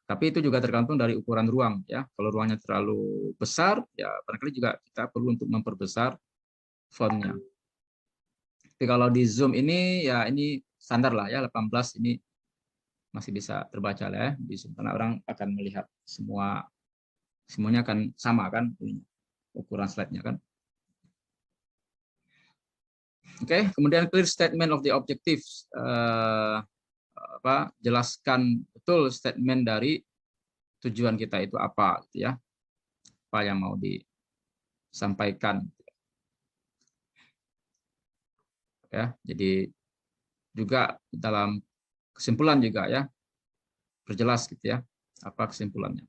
Tapi itu juga tergantung dari ukuran ruang ya. Kalau ruangnya terlalu besar ya barangkali juga kita perlu untuk memperbesar fontnya. Tapi kalau di Zoom ini ya ini standar lah ya 18 ini masih bisa terbaca lah ya di Zoom karena orang akan melihat semuanya akan sama kan ukuran slide-nya kan. Oke, kemudian clear statement of the objectives. Jelaskan betul statement dari tujuan kita itu apa gitu ya. Apa yang mau disampaikan. Ya, jadi juga dalam kesimpulan juga ya perjelas gitu ya apa kesimpulannya.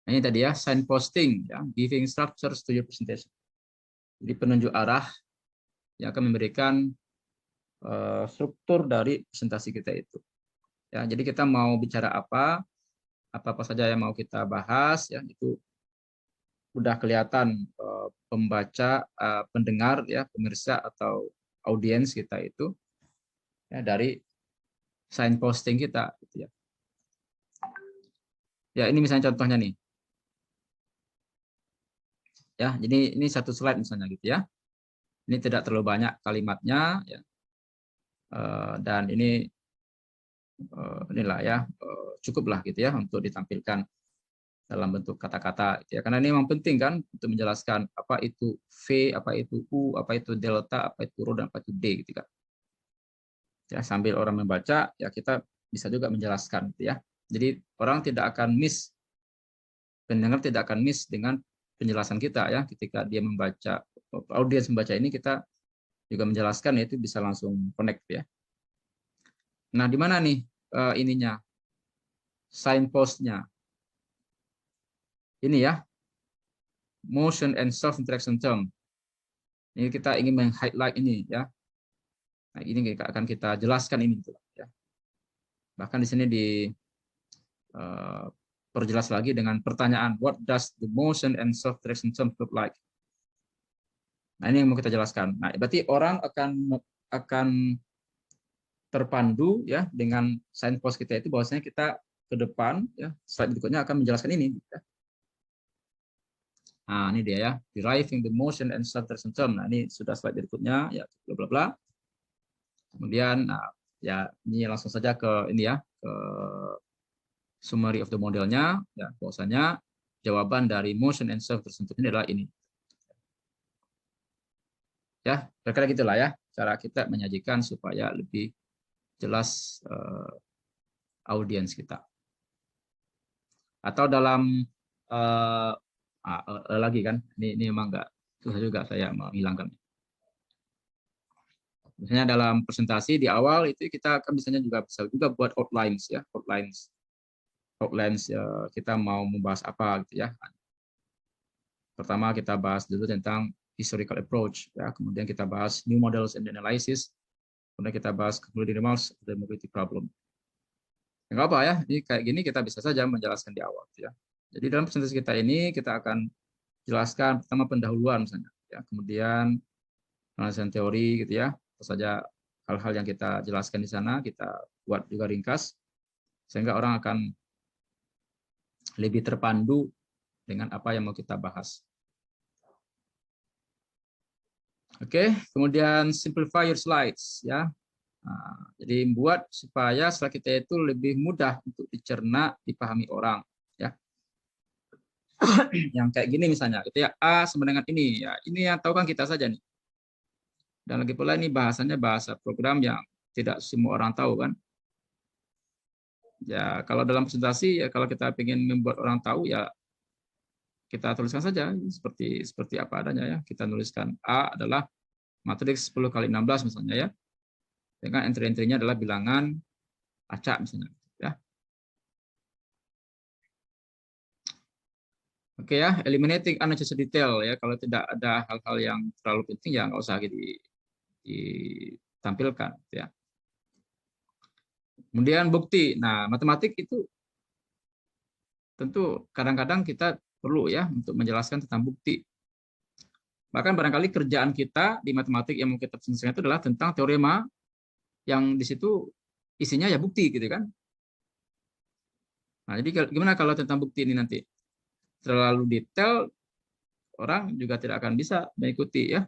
Nah, ini tadi ya signposting ya, giving structures to your presentation. Jadi penunjuk arah yang akan memberikan struktur dari presentasi kita itu. Ya, jadi kita mau bicara apa saja yang mau kita bahas ya itu udah kelihatan pembaca, pendengar ya, pemirsa atau audiens kita itu ya dari signposting kita gitu ya. Ya, ini misalnya contohnya nih. Ya, jadi ini satu slide misalnya gitu ya. Ini tidak terlalu banyak kalimatnya ya. Dan ini inilah ya cukuplah gitu ya untuk ditampilkan dalam bentuk kata-kata gitu ya. Karena ini memang penting kan untuk menjelaskan apa itu V, apa itu U, apa itu delta, apa itu rho dan apa itu D gitu kan. Ya, sambil orang membaca ya kita bisa juga menjelaskan gitu ya. Jadi orang tidak akan miss, pendengar tidak akan miss dengan penjelasan kita ya ketika dia membaca, audiens membaca ini kita juga menjelaskan ya itu bisa langsung connect ya. Nah, di mana nih ininya signpost-nya? Ini ya, motion and self interaction term. Ini kita ingin meng-highlight ini ya. Nah, ini akan kita jelaskan ini gitu, ya. Bahkan di sini perjelas lagi dengan pertanyaan, what does the motion and self-direction term look like? Nah, ini yang mau kita jelaskan. Nah, berarti orang akan terpandu ya dengan signpost kita itu, bahwasanya kita ke depan ya, slide berikutnya akan menjelaskan ini. Ya. Nah, ini dia ya, deriving the motion and self-direction term. Nah, ini sudah slide berikutnya ya, bla bla bla. Kemudian nah, ya ini langsung saja ke ini ya, ke summary of the modelnya ya, bahwasanya jawaban dari motion and self-direction term ini adalah ini. Ya, kira-kira gitulah ya cara kita menyajikan supaya lebih jelas audiens kita. Atau dalam lagi kan, ini memang nggak susah juga saya menghilangkan. Misalnya dalam presentasi di awal itu kita kan bisa juga buat outlines ya, outlines ya, kita mau membahas apa gitu ya. Pertama kita bahas dulu tentang historical approach ya, kemudian kita bahas new models and analysis, kemudian kita bahas concluding remarks the mobility problem. Enggak apa ya, ini kayak gini kita bisa saja menjelaskan di awal ya. Jadi dalam presentasi kita ini kita akan jelaskan pertama pendahuluan misalnya ya, kemudian penjelasan teori gitu ya, apa saja hal-hal yang kita jelaskan di sana kita buat juga ringkas sehingga orang akan lebih terpandu dengan apa yang mau kita bahas. Oke, kemudian simplify your slides ya. Nah, jadi buat supaya slide kita itu lebih mudah untuk dicerna, dipahami orang ya. Yang kayak gini misalnya gitu ya, A sama dengan ini ya, ini yang tahu kan kita saja nih. Dan lagi pula ini bahasanya bahasa program yang tidak semua orang tahu kan. Ya kalau dalam presentasi ya, kalau kita ingin membuat orang tahu ya kita tuliskan saja seperti apa adanya ya. Kita tuliskan A adalah matriks 10 kali 16 misalnya ya. Dengan entry-entry-nya adalah bilangan acak misalnya ya. Oke ya, eliminating unnecessary detail ya. Kalau tidak ada hal-hal yang terlalu penting ya nggak usah ditampilkan ya. Kemudian bukti. Nah, matematik itu tentu kadang-kadang kita perlu ya untuk menjelaskan tentang bukti. Bahkan barangkali kerjaan kita di matematik yang mau kita presentasikan itu adalah tentang teorema yang di situ isinya ya bukti gitu kan. Nah, jadi gimana kalau tentang bukti ini nanti terlalu detail, orang juga tidak akan bisa mengikuti ya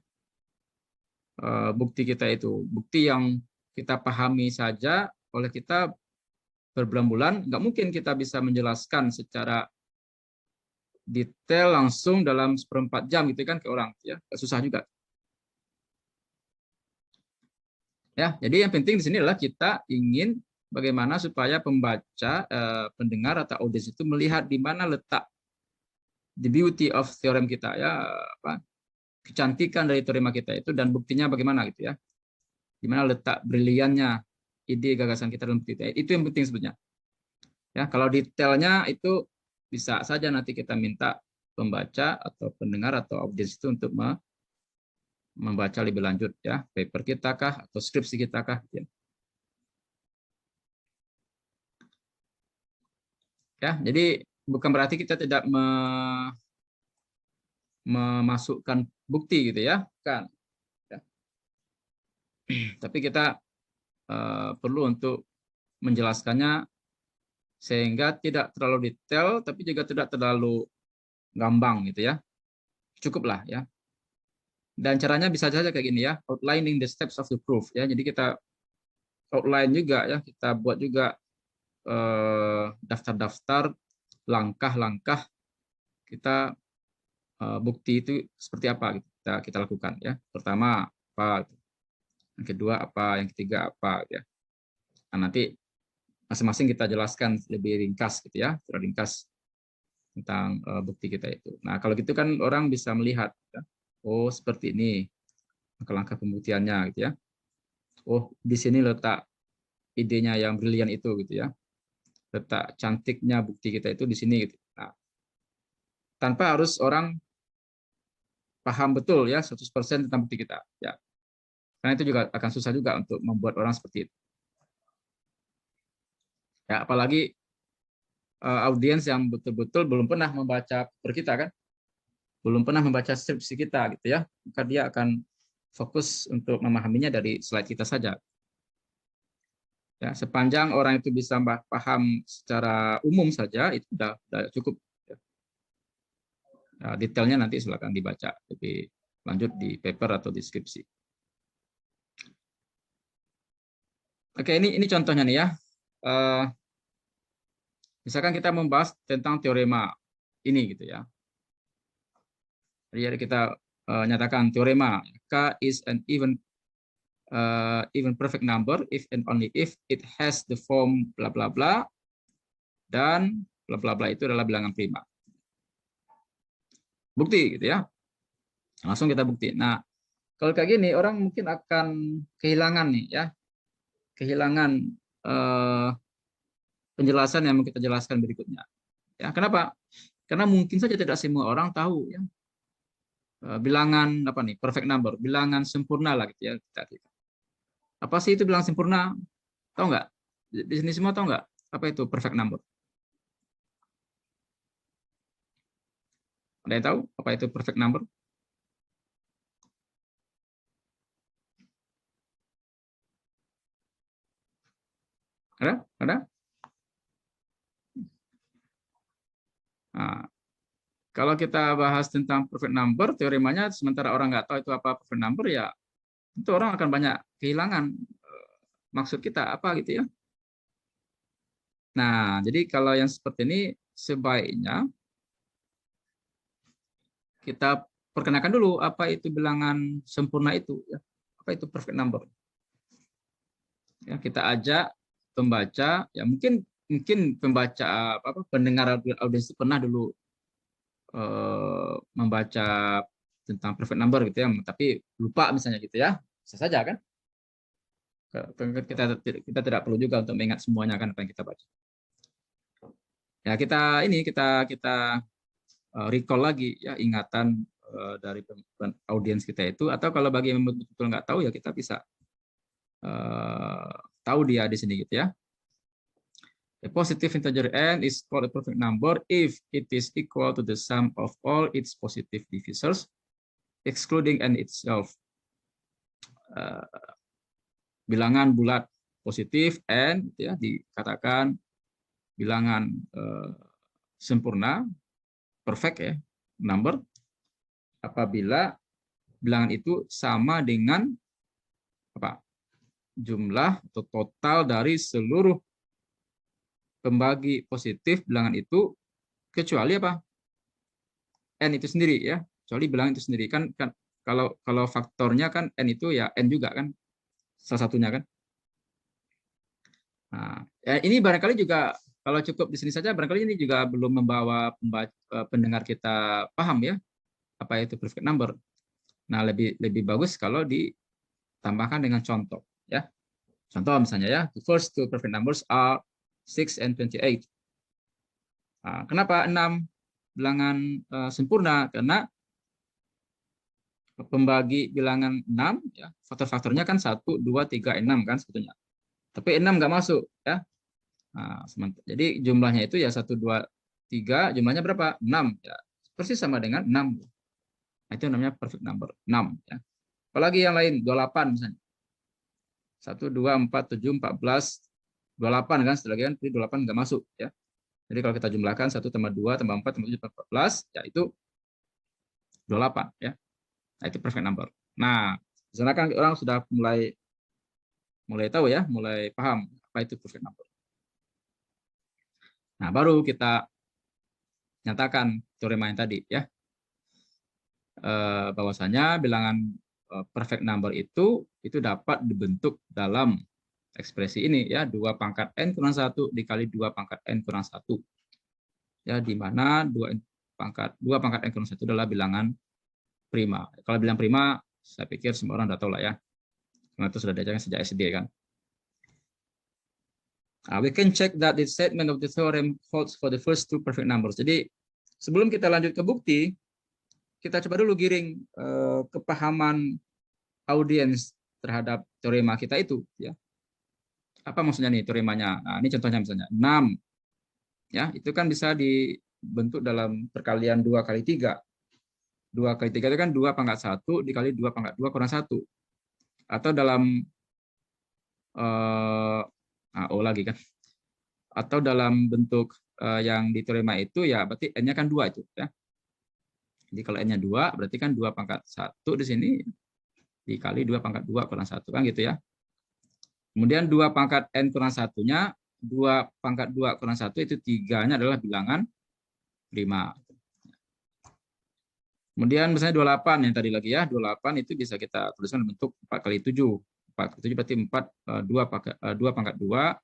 bukti kita itu. Bukti yang kita pahami saja oleh kita berbulan-bulan, nggak mungkin kita bisa menjelaskan secara detail langsung dalam 1/4 jam gitu kan ke orang ya, susah juga. Ya, jadi yang penting di sini adalah kita ingin bagaimana supaya pembaca, pendengar atau audiens itu melihat di mana letak the beauty of theorem kita ya, apa kecantikan dari teorema kita itu dan buktinya bagaimana gitu ya. Di mana letak briliannya ide gagasan kita dalam bukti itu yang penting sebetulnya. Ya, kalau detailnya itu bisa saja nanti kita minta pembaca atau pendengar atau audiens itu untuk membaca lebih lanjut ya, paper kita kah atau skripsi kita kah ya. Ya, jadi bukan berarti kita tidak memasukkan bukti gitu ya, kan. Ya. Tapi kita perlu untuk menjelaskannya sehingga tidak terlalu detail tapi juga tidak terlalu gambang gitu ya. Cukuplah ya. Dan caranya bisa saja kayak gini ya, outlining the steps of the proof ya. Jadi kita outline juga ya, kita buat juga daftar-daftar langkah-langkah kita bukti itu seperti apa gitu. Kita lakukan ya. Pertama apa, yang kedua apa, yang ketiga apa ya. Nah, nanti masing-masing kita jelaskan lebih ringkas gitu ya, ringkas tentang bukti kita itu. Nah, kalau gitu kan orang bisa melihat ya. Oh, seperti ini langkah-langkah pembuktiannya gitu ya. Oh, di sini letak idenya yang brilian itu gitu ya. Letak cantiknya bukti kita itu di sini gitu. Nah, tanpa harus orang paham betul ya 100% tentang bukti kita ya. Karena itu juga akan susah juga untuk membuat orang seperti itu. Ya, apalagi audiens yang betul-betul belum pernah membaca paper kita kan, belum pernah membaca skripsi kita gitu ya, maka dia akan fokus untuk memahaminya dari slide kita saja. Ya, sepanjang orang itu bisa paham secara umum saja itu sudah cukup. Ya, detailnya nanti silakan dibaca lebih lanjut di paper atau deskripsi. Oke, ini contohnya nih ya. Misalkan kita membahas tentang teorema ini gitu ya. Jadi kita nyatakan teorema K is an even perfect number if and only if it has the form bla bla bla dan bla bla bla itu adalah bilangan prima. Bukti gitu ya. Langsung kita bukti. Nah, kalau kayak gini orang mungkin akan kehilangan nih ya. Kehilangan penjelasan yang kita jelaskan berikutnya. Ya, kenapa? Karena mungkin saja tidak semua orang tahu ya. Bilangan apa nih? Perfect number, bilangan sempurna lah gitu ya. Apa sih itu bilangan sempurna? Tahu nggak? Di sini semua tahu nggak? Apa itu perfect number? Ada yang tahu apa itu perfect number? Ada? Ada? Nah, kalau kita bahas tentang perfect number, teoremanya sementara orang nggak tahu itu apa perfect number, ya itu orang akan banyak kehilangan maksud kita apa gitu ya. Nah, jadi kalau yang seperti ini sebaiknya kita perkenalkan dulu apa itu bilangan sempurna itu, ya. Apa itu perfect number. Ya, kita ajak pembaca, ya mungkin pembaca pendengar audiens itu pernah dulu membaca tentang perfect number gitu ya, tapi lupa misalnya gitu ya, bisa saja kan. Kita tidak perlu juga untuk mengingat semuanya kan apa yang kita baca. Ya kita recall lagi ya ingatan dari audiens kita itu, atau kalau bagi yang betul-betul nggak tahu ya kita bisa tahu dia di sini gitu ya. A positive integer n is called a perfect number if it is equal to the sum of all its positive divisors, excluding n itself. Bilangan bulat positif n ya dikatakan bilangan sempurna, perfect ya, number, apabila bilangan itu sama dengan apa? Jumlah atau total dari seluruh pembagi positif bilangan itu kecuali apa? N itu sendiri ya, kecuali bilangan itu sendiri kan kalau faktornya kan n itu ya n juga kan salah satunya kan. Nah, ya ini barangkali juga kalau cukup di sini saja barangkali ini juga belum membawa pendengar kita paham ya apa itu perfect number. Nah, lebih bagus kalau ditambahkan dengan contoh ya. Contoh misalnya ya, the first two perfect numbers are 6 and 28. Nah, kenapa 6 bilangan sempurna? Karena pembagi bilangan 6 ya, faktor-faktornya kan 1, 2, 3, 6 kan sebetulnya. Tapi 6 nggak masuk ya. Nah, jadi jumlahnya itu ya 1, 2, 3, jumlahnya berapa? 6 ya. Persis sama dengan 6. Nah, itu namanya perfect number, 6 ya. Apalagi yang lain 28 misalnya. 1, 2, 4, 7, 14, 28 kan, sebagian 28 nggak masuk ya. Jadi kalau kita jumlahkan 1 tambah 2 tambah 4 tambah 7 tambah 14 ya itu 28 ya. Nah, itu perfect number. Nah, di sana kan orang sudah mulai tahu ya, mulai paham apa itu perfect number. Nah, baru kita nyatakan teorema yang tadi ya. Bahwasanya bilangan perfect number itu dapat dibentuk dalam ekspresi ini ya, 2 pangkat n kurang 1 dikali 2 pangkat n kurang 1. Ya, di mana 2 pangkat n kurang 1 adalah bilangan prima. Kalau bilangan prima, saya pikir semua orang sudah tahu lah ya. Karena itu sudah diajarkan sejak SD kan. We can check that the statement of the theorem holds for the first two perfect numbers. Jadi, sebelum kita lanjut ke bukti, kita coba dulu giring kepahaman audiens terhadap teorema kita itu, ya. Apa maksudnya nih teoremanya? Nah, ini contohnya misalnya 6, ya, itu kan bisa dibentuk dalam perkalian 2 kali 3. 2 kali 3 itu kan 2 pangkat 1 dikali 2 pangkat 2 kurang 1. Atau dalam O lagi kan. Atau dalam bentuk yang di teorema itu, ya berarti N-nya kan 2 itu, ya. Jadi kalau N-nya 2, berarti kan 2 pangkat 1 di sini dikali 2 pangkat 2 kurang 1, kan gitu ya. Kemudian 2 pangkat N kurang 1-nya, 2 pangkat 2 kurang 1 itu 3-nya adalah bilangan prima. Kemudian misalnya 28 yang tadi lagi, ya, 28 itu bisa kita tuliskan bentuk 4 kali 7. 4 kali 7 berarti 2 pangkat 2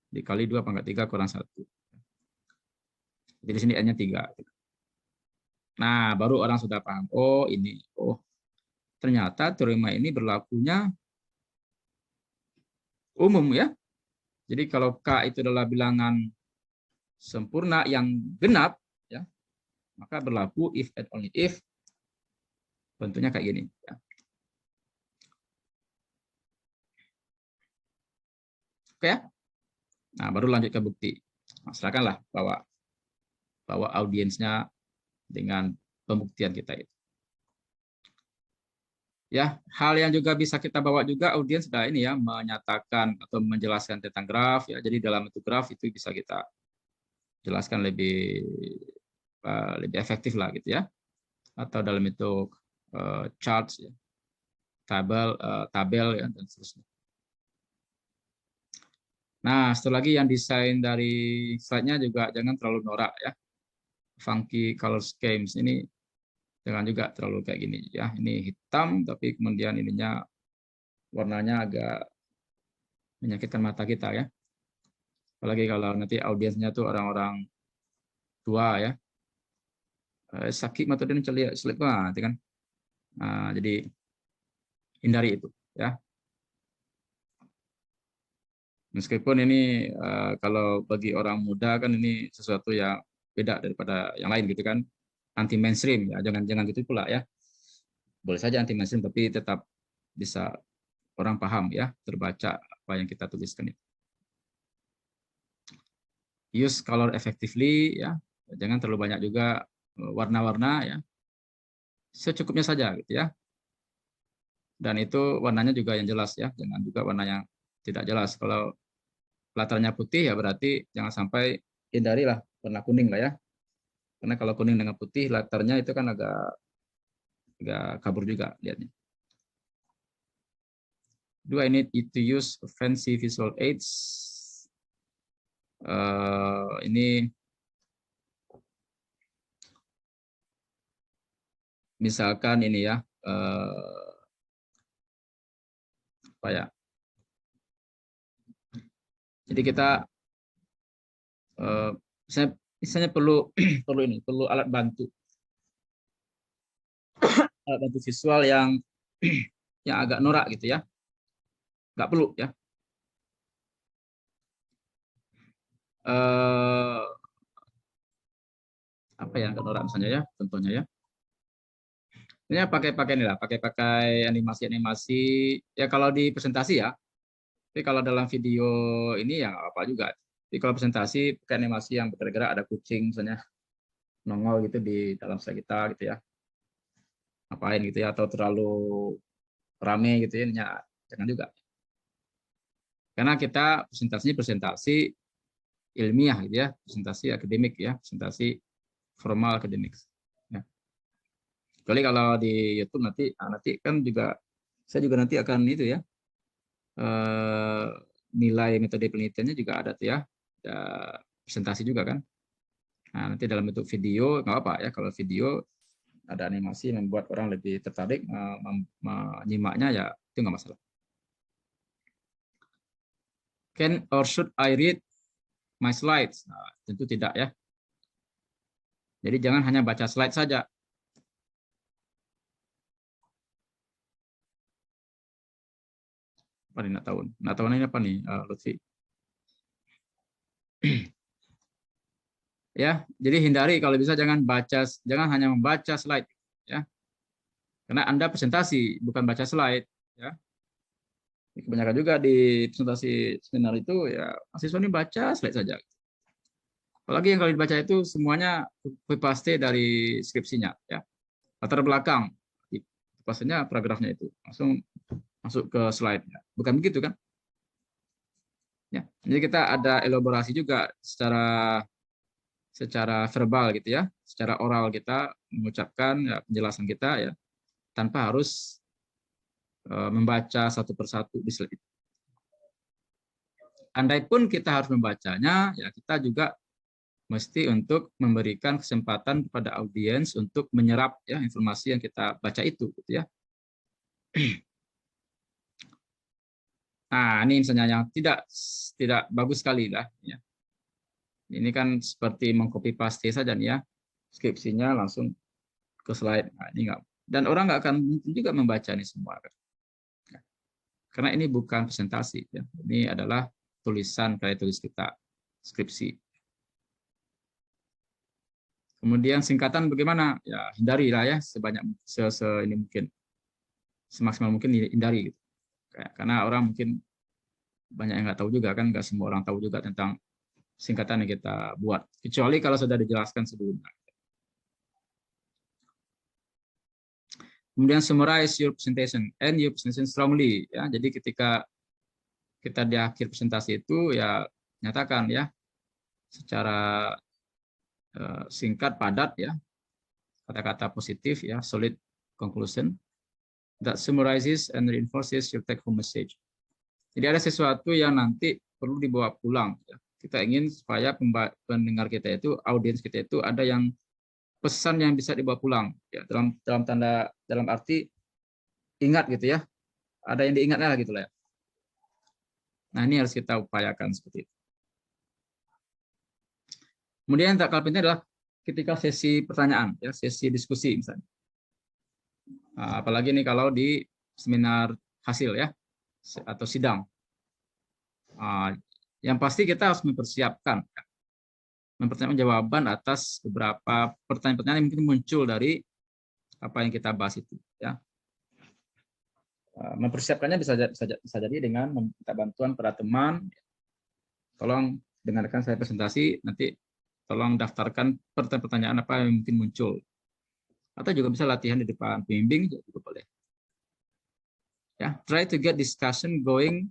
dikali 2 pangkat 3 kurang 1. Jadi di sini N-nya 3. Nah, baru orang sudah paham. Oh, ini. Oh, ternyata teorema ini berlakunya umum, ya. Jadi kalau K itu adalah bilangan sempurna yang genap, ya, maka berlaku if and only if. Bentuknya kayak gini, ya. Oke, ya. Nah, baru lanjut ke bukti. Nah, silakanlah bawa audiensnya dengan pembuktian kita itu. Ya, hal yang juga bisa kita bawa juga audiens sudah ini, ya, menyatakan atau menjelaskan tentang graf, ya. Jadi dalam bentuk graf itu bisa kita jelaskan lebih efektif lah gitu, ya. Atau dalam bentuk charts, ya. Tabel, ya, dan seterusnya. Nah, satu lagi yang desain dari slide-nya juga jangan terlalu norak, ya. Funky color schemes ini jangan juga terlalu kayak gini, ya. Ini hitam tapi kemudian ininya warnanya agak menyakitkan mata kita, ya. Apalagi kalau nanti audiensnya tuh orang-orang tua, ya. Sakit mata dan celik banget kan. Nah, jadi hindari itu, ya. Meskipun ini kalau bagi orang muda kan ini sesuatu yang beda daripada yang lain gitu kan, anti mainstream, ya, jangan gitu pula, ya. Boleh saja anti mainstream tapi tetap bisa orang paham, ya, terbaca apa yang kita tuliskan itu. Use color effectively, ya, jangan terlalu banyak juga warna-warna, ya, secukupnya saja gitu, ya. Dan itu warnanya juga yang jelas, ya, jangan juga warna yang tidak jelas. Kalau latarnya putih, ya berarti jangan sampai hindarilah warna kuning lah, ya. Karena kalau kuning dengan putih latarnya itu kan agak kabur juga lihatnya. Do I need to use fancy visual aids? Ini misalkan ini, ya, apa ya? Jadi kita misalnya perlu perlu alat bantu visual yang agak norak gitu, ya. Nggak perlu, ya. Apa ya agak norak misalnya, ya, contohnya, ya. Ini pakai ini lah, pakai animasi, ya, kalau di presentasi, ya. Tapi kalau dalam video ini ya nggak apa juga. Jadi kalau presentasi pakai animasi yang bergerak, ada kucing misalnya nongol gitu di dalam slide kita gitu, ya. Ngapain gitu, ya, atau terlalu rame gitu, ya, jangan juga. Karena kita presentasi ilmiah gitu, ya, presentasi akademik, ya, presentasi formal akademik. Ya. Kecuali kalau di YouTube nanti kan juga saya juga nanti akan itu, ya, nilai metode penelitiannya juga ada tuh, ya, ada presentasi juga kan. Nah, nanti dalam bentuk video nggak apa, ya, kalau video ada animasi membuat orang lebih tertarik menyimaknya, ya, itu nggak masalah. Can or should I read my slides? Nah, tentu tidak, ya. Jadi jangan hanya baca slide saja. Apa nih, nak tahu ini apa nih, Lutfi? Ya, jadi hindari kalau bisa jangan hanya membaca slide, ya. Karena Anda presentasi bukan baca slide, ya. Kebanyakan juga di presentasi seminar itu ya mahasiswa ini baca slide saja. Apalagi yang kalau dibaca itu semuanya copy paste dari skripsinya, ya. Latar belakang, pastinya paragrafnya itu langsung masuk ke slide. Bukan begitu kan? Ya. Jadi kita ada elaborasi juga secara verbal gitu ya, secara oral kita mengucapkan ya, penjelasan kita ya, tanpa harus membaca satu persatu di slide itu. Andai pun kita harus membacanya, ya kita juga mesti untuk memberikan kesempatan kepada audiens untuk menyerap ya informasi yang kita baca itu, gitu ya. Nah, ini misalnya yang tidak bagus sekali lah. Ya. Ini kan seperti mengcopy paste saja nih ya, skripsinya langsung ke slide. Nah, ini enggak. Dan orang nggak akan mungkin juga membaca ini semua. Karena ini bukan presentasi. Ya. Ini adalah tulisan karya tulis kita, skripsi. Kemudian singkatan bagaimana? Ya hindarilah ya sebanyak ini mungkin, semaksimal mungkin hindari. Gitu. Karena orang mungkin banyak yang nggak tahu juga kan, nggak semua orang tahu juga tentang singkatan yang kita buat. Kecuali kalau sudah dijelaskan sebelumnya. Kemudian summarize your presentation and your presentation strongly. Ya, jadi ketika kita di akhir presentasi itu ya nyatakan ya secara singkat padat ya kata-kata positif ya, solid conclusion that summarizes and reinforces your take home message. Jadi ada sesuatu yang nanti perlu dibawa pulang. Ya. Kita ingin supaya pendengar kita itu, audiens kita itu ada yang pesan yang bisa dibawa pulang. Ya, dalam arti ingat gitu ya. Ada yang diingatnya lah gitu lah. Ya. Nah ini harus kita upayakan seperti itu. Kemudian yang tak kalah penting adalah ketika sesi pertanyaan, ya, sesi diskusi misalnya. Nah, apalagi nih kalau di seminar hasil ya, atau sidang. Yang pasti kita harus mempersiapkan jawaban atas beberapa pertanyaan-pertanyaan yang mungkin muncul dari apa yang kita bahas itu. Ya. Mempersiapkannya bisa jadi dengan meminta bantuan pada teman. Tolong dengarkan saya presentasi, nanti tolong daftarkan pertanyaan apa yang mungkin muncul. Atau juga bisa latihan di depan pembimbing juga boleh. Ya, try to get discussion going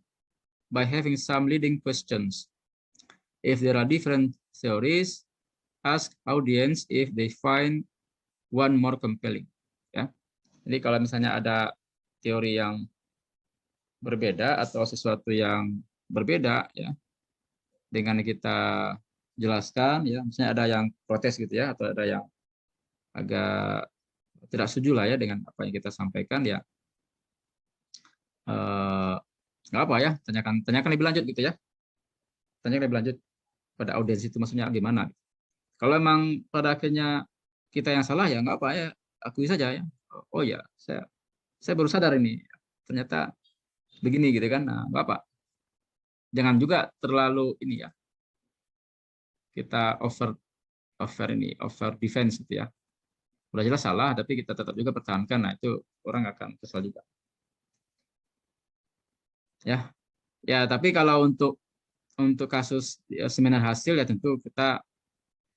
by having some leading questions. If there are different theories, ask audience if they find one more compelling. Ya, jadi kalau misalnya ada teori yang berbeda atau sesuatu yang berbeda, ya, dengan kita jelaskan, ya, misalnya ada yang protes gitu ya, atau ada yang agak tidak setuju lah ya dengan apa yang kita sampaikan, ya nggak apa ya, tanyakan lebih lanjut gitu ya, tanyakan lebih lanjut pada audiens itu maksudnya gimana. Kalau memang pada akhirnya kita yang salah ya nggak apa ya, akui saja ya. Oh ya, saya baru sadar ini ternyata begini gitu kan. Nah, Bapak jangan juga terlalu ini ya. Kita over defense gitu ya. Udah jelas salah tapi kita tetap juga pertahankan. Nah, itu orang akan kesal juga. Ya. Ya, tapi kalau untuk kasus ya, seminar hasil ya tentu kita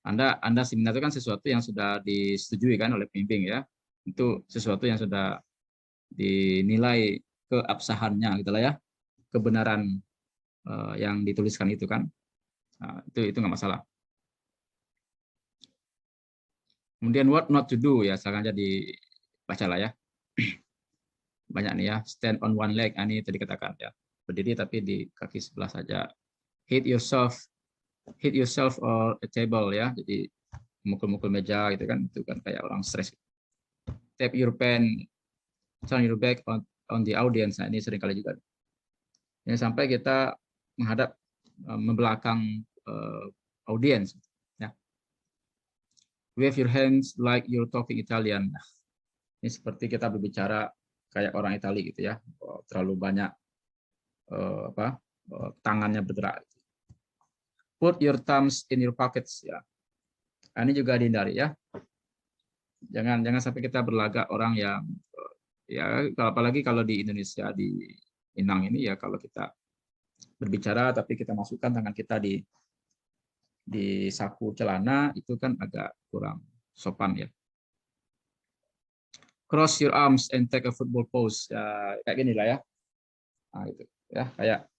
Anda seminar itu kan sesuatu yang sudah disetujui kan oleh pembimbing ya. Itu sesuatu yang sudah dinilai keabsahannya gitu lah ya. Kebenaran yang dituliskan itu kan. Nah, itu nggak masalah. Kemudian what not to do ya, sekarang jadi baca lah ya. Banyak nih ya, stand on one leg, ini tadi katakan ya. Berdiri tapi di kaki sebelah saja. Hit yourself or a table ya. Jadi mukul-mukul meja gitu kan, itu kan kayak orang stres. Tap your pen, turn your back on the audience. Nah, ini sering kali juga. Ini sampai kita menghadap membelakang audiens ya. Wave your hands like you're talking Italian. Nah, ini seperti kita berbicara kayak orang Italia gitu ya. Terlalu banyak tangannya bergerak. Put your thumbs in your pockets ya. Nah, ini juga dihindari ya. Jangan sampai kita berlagak orang yang ya, apalagi kalau di Indonesia, di inang ini ya kalau kita berbicara tapi kita masukkan tangan kita di saku celana itu kan agak kurang sopan ya. Cross your arms and take a football pose. Ya, kayak gini lah ya. Nah, itu ya kayak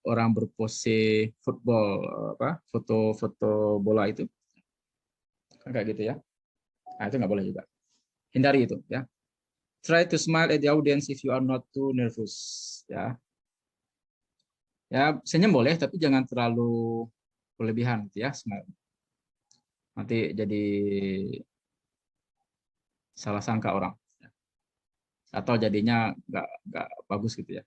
orang berpose football apa foto-foto bola itu kan kayak gitu ya. Nah, itu nggak boleh juga. Hindari itu ya. Try to smile at the audience if you are not too nervous ya. Ya, senyum boleh tapi jangan terlalu berlebihan gitu ya, smile. Nanti jadi salah sangka orang atau jadinya nggak bagus gitu ya.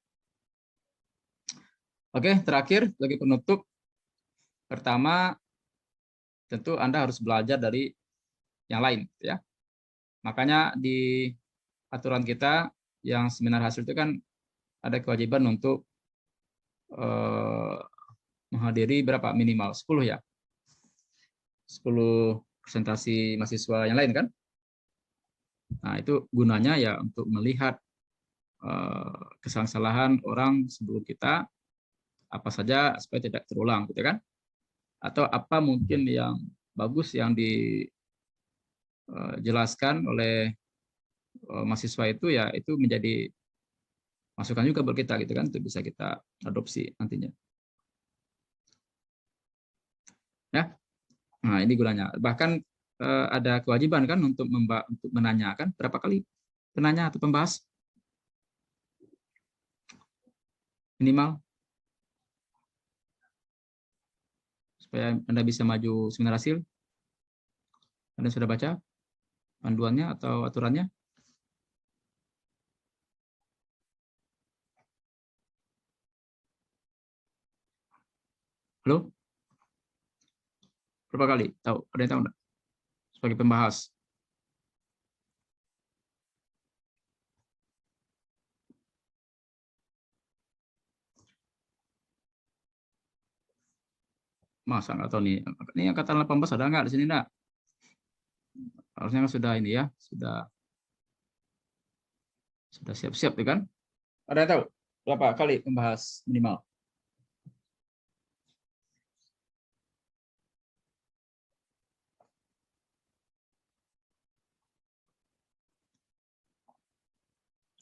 Oke, terakhir sebagai penutup, pertama tentu Anda harus belajar dari yang lain ya. Makanya di aturan kita yang seminar hasil itu kan ada kewajiban untuk menghadiri berapa minimal 10 ya. 10 presentasi mahasiswa yang lain kan. Nah, itu gunanya ya untuk melihat kesalahan orang sebelum kita apa saja supaya tidak terulang gitu kan. Atau apa mungkin yang bagus yang dijelaskan oleh mahasiswa itu ya itu menjadi masukan juga buat kita gitu kan, itu bisa kita adopsi nantinya. Ya. Nah, ini gunanya. Bahkan ada kewajiban kan untuk menanyakan berapa kali penanya atau pembahas minimal supaya Anda bisa maju seminar hasil. Anda sudah baca panduannya atau aturannya? Halo? Berapa kali? Tahu? Ada yang tahu enggak? Sebagai pembahas. Masa nggak tahu nih? Ini angkatan 18 ada nggak di sini enggak? Harusnya sudah ini ya, sudah siap-siap ya kan? Ada yang tahu berapa kali membahas minimal?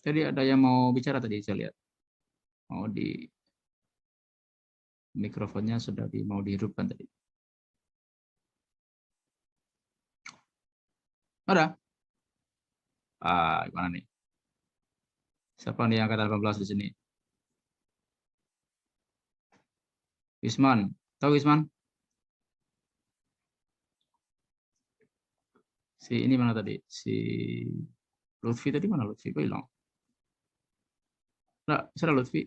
Jadi ada yang mau bicara tadi saya lihat. Mau di mikrofonnya sudah mau dihidupkan tadi. Ada? Gimana nih? Siapa nih yang angkatan 18 di sini? Wisman. Tahu Wisman? Si ini mana tadi? Si Lutfi tadi mana Lutfi? Kok hilang? Enggak, saya Lutfi.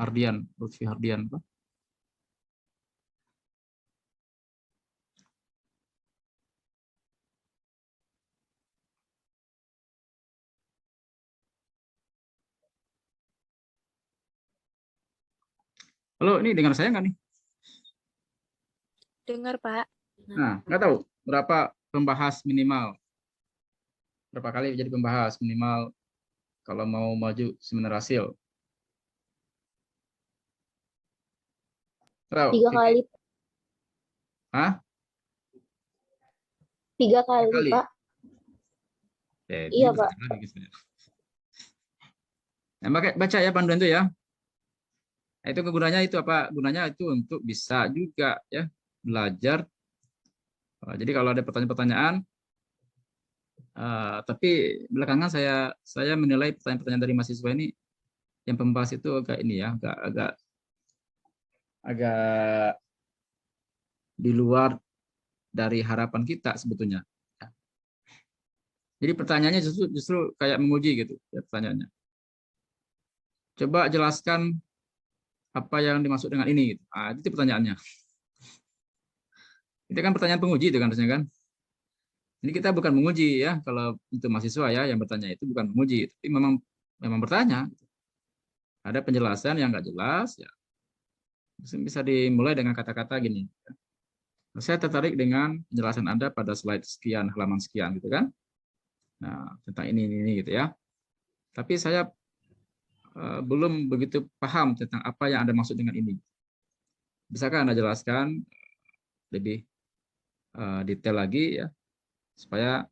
Hardian, Lutfi Hardian. Apa? Halo, ini dengar saya nggak nih? Dengar, Pak. Nah, nggak tahu berapa pembahas minimal. Berapa kali jadi pembahas minimal kalau mau maju seminar hasil? Tahu? 3 kali. Hah? 3 kali, kali? Pak. Iya, Pak. Nah, baca ya panduan itu ya. Nah, itu kegunaannya itu apa? Gunanya itu untuk bisa juga ya belajar. Jadi kalau ada pertanyaan-pertanyaan, tapi belakangan saya menilai pertanyaan-pertanyaan dari mahasiswa ini yang pembahas itu agak ini ya, agak di luar dari harapan kita sebetulnya. Jadi pertanyaannya justru kayak menguji gitu ya pertanyaannya. Coba jelaskan apa yang dimaksud dengan ini gitu. Itu pertanyaannya. Itu kan pertanyaan penguji itu kan harusnya kan. Ini kita bukan menguji ya, kalau untuk mahasiswa ya yang bertanya itu bukan menguji, tapi memang bertanya. Ada penjelasan yang nggak jelas ya. Bisa dimulai dengan kata-kata gini. Saya tertarik dengan penjelasan Anda pada slide sekian, halaman sekian gitu kan. Nah, tentang ini gitu ya. Tapi saya belum begitu paham tentang apa yang Anda maksud dengan ini. Bisakah Anda jelaskan lebih detail lagi ya, supaya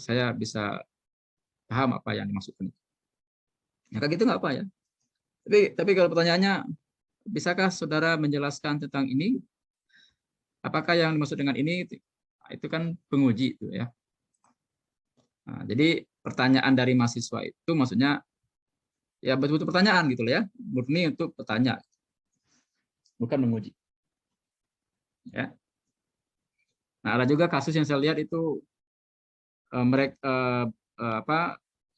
saya bisa paham apa yang dimaksudkan. Ya kayak gitu nggak apa ya. Tapi kalau pertanyaannya, bisakah saudara menjelaskan tentang ini? Apakah yang dimaksud dengan ini? Itu kan penguji itu ya. Nah, jadi pertanyaan dari mahasiswa itu maksudnya ya betul-betul pertanyaan gitu loh ya, murni untuk bertanya, bukan menguji. Ya. Nah, ada juga kasus yang saya lihat itu mereka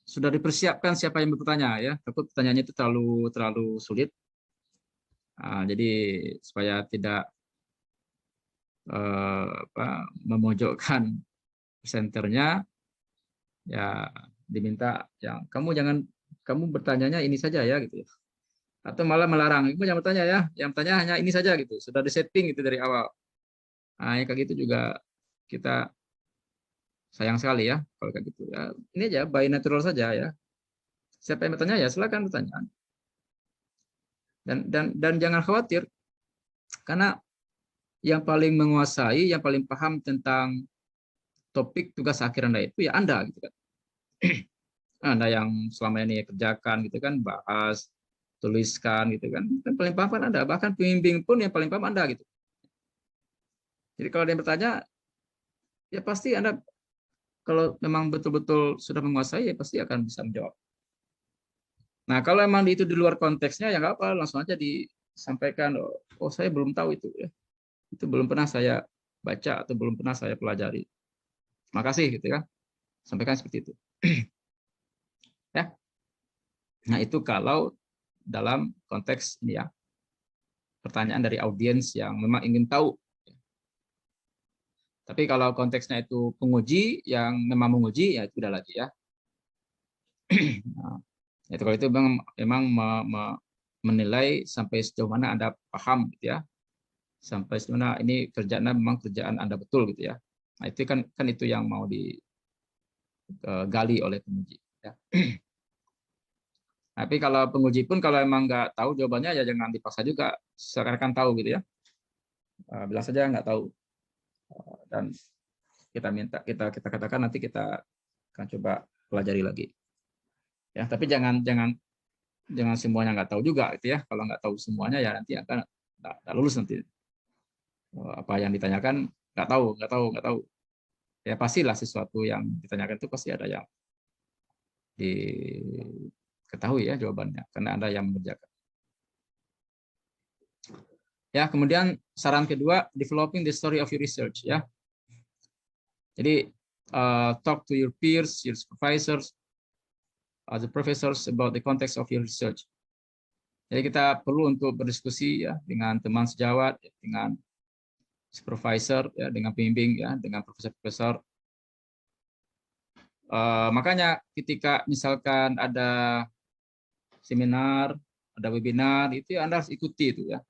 sudah dipersiapkan siapa yang bertanya ya, takut pertanyaannya itu terlalu sulit. Jadi supaya tidak memojokkan presenternya, ya diminta yang kamu bertanyanya ini saja ya gitu ya. Atau malah melarang, kamu jangan bertanya ya, yang tanya hanya ini saja gitu, sudah disetting gitu dari awal. Nah, kayak gitu juga kita sayang sekali ya kalau kayak gitu ya. Ini aja by natural saja ya. Siapa yang bertanya ya silakan bertanya. Dan jangan khawatir, karena yang paling menguasai, yang paling paham tentang topik tugas akhir Anda itu ya Anda gitu kan. Anda yang selama ini kerjakan gitu kan, bahas, tuliskan gitu kan paling paham kan Anda, bahkan pembimbing pun yang paling paham Anda gitu. Jadi kalau ada yang bertanya, ya pasti Anda kalau memang betul-betul sudah menguasai ya pasti akan bisa menjawab. Nah, kalau emang itu di luar konteksnya ya nggak apa, langsung aja disampaikan, oh saya belum tahu itu ya. Itu belum pernah saya baca atau belum pernah saya pelajari. Makasih gitu kan. Sampaikan seperti itu. Ya. Nah, itu kalau dalam konteks ini ya. Pertanyaan dari audiens yang memang ingin tahu. Tapi kalau konteksnya itu penguji yang memang menguji ya itu udah lagi ya. Nah, itu kalau itu memang menilai sampai sejauh mana Anda paham gitu ya. Sampai sejauh mana ini kerjaan memang kerjaan Anda betul gitu ya. Nah, itu kan itu yang mau digali oleh penguji ya. Tapi kalau penguji pun kalau emang nggak tahu jawabannya ya jangan dipaksa juga, seakan-akan tahu gitu ya. Bilang saja nggak tahu. Dan kita katakan nanti kita akan coba pelajari lagi. Ya, tapi jangan semuanya nggak tahu juga gitu ya. Kalau nggak tahu semuanya ya nanti akan nggak lulus nanti. Apa yang ditanyakan nggak tahu. Ya pastilah sesuatu yang ditanyakan itu pasti ada yang diketahui ya jawabannya karena Anda yang mengerjakan. Ya, kemudian saran kedua, developing the story of your research ya. Jadi talk to your peers, your supervisors, the professors about the context of your research. Jadi kita perlu untuk berdiskusi ya dengan teman sejawat, dengan supervisor, ya, dengan pembimbing, ya, dengan profesor-profesor. Makanya ketika misalkan ada seminar, ada webinar, itu ya Anda harus ikuti itu ya.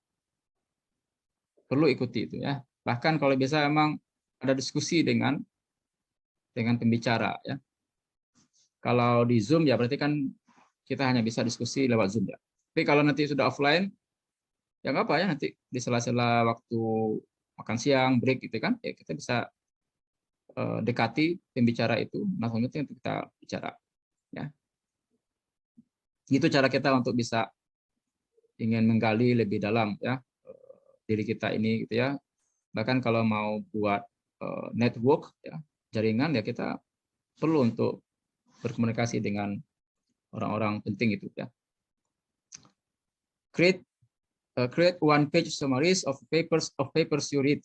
Perlu ikuti itu ya. Bahkan kalau bisa memang ada diskusi dengan pembicara ya. Kalau di Zoom ya berarti kan kita hanya bisa diskusi lewat Zoom ya. Tapi kalau nanti sudah offline, ya nggak apa ya, nanti di sela-sela waktu makan siang, break gitu kan, ya kita bisa dekati pembicara itu, langsung itu untuk kita bicara. Ya. Itu cara kita untuk bisa ingin menggali lebih dalam ya diri kita ini gitu ya. Bahkan kalau mau buat network ya, jaringan ya kita perlu untuk berkomunikasi dengan orang-orang penting itu ya. Create one-page summaries of papers you read,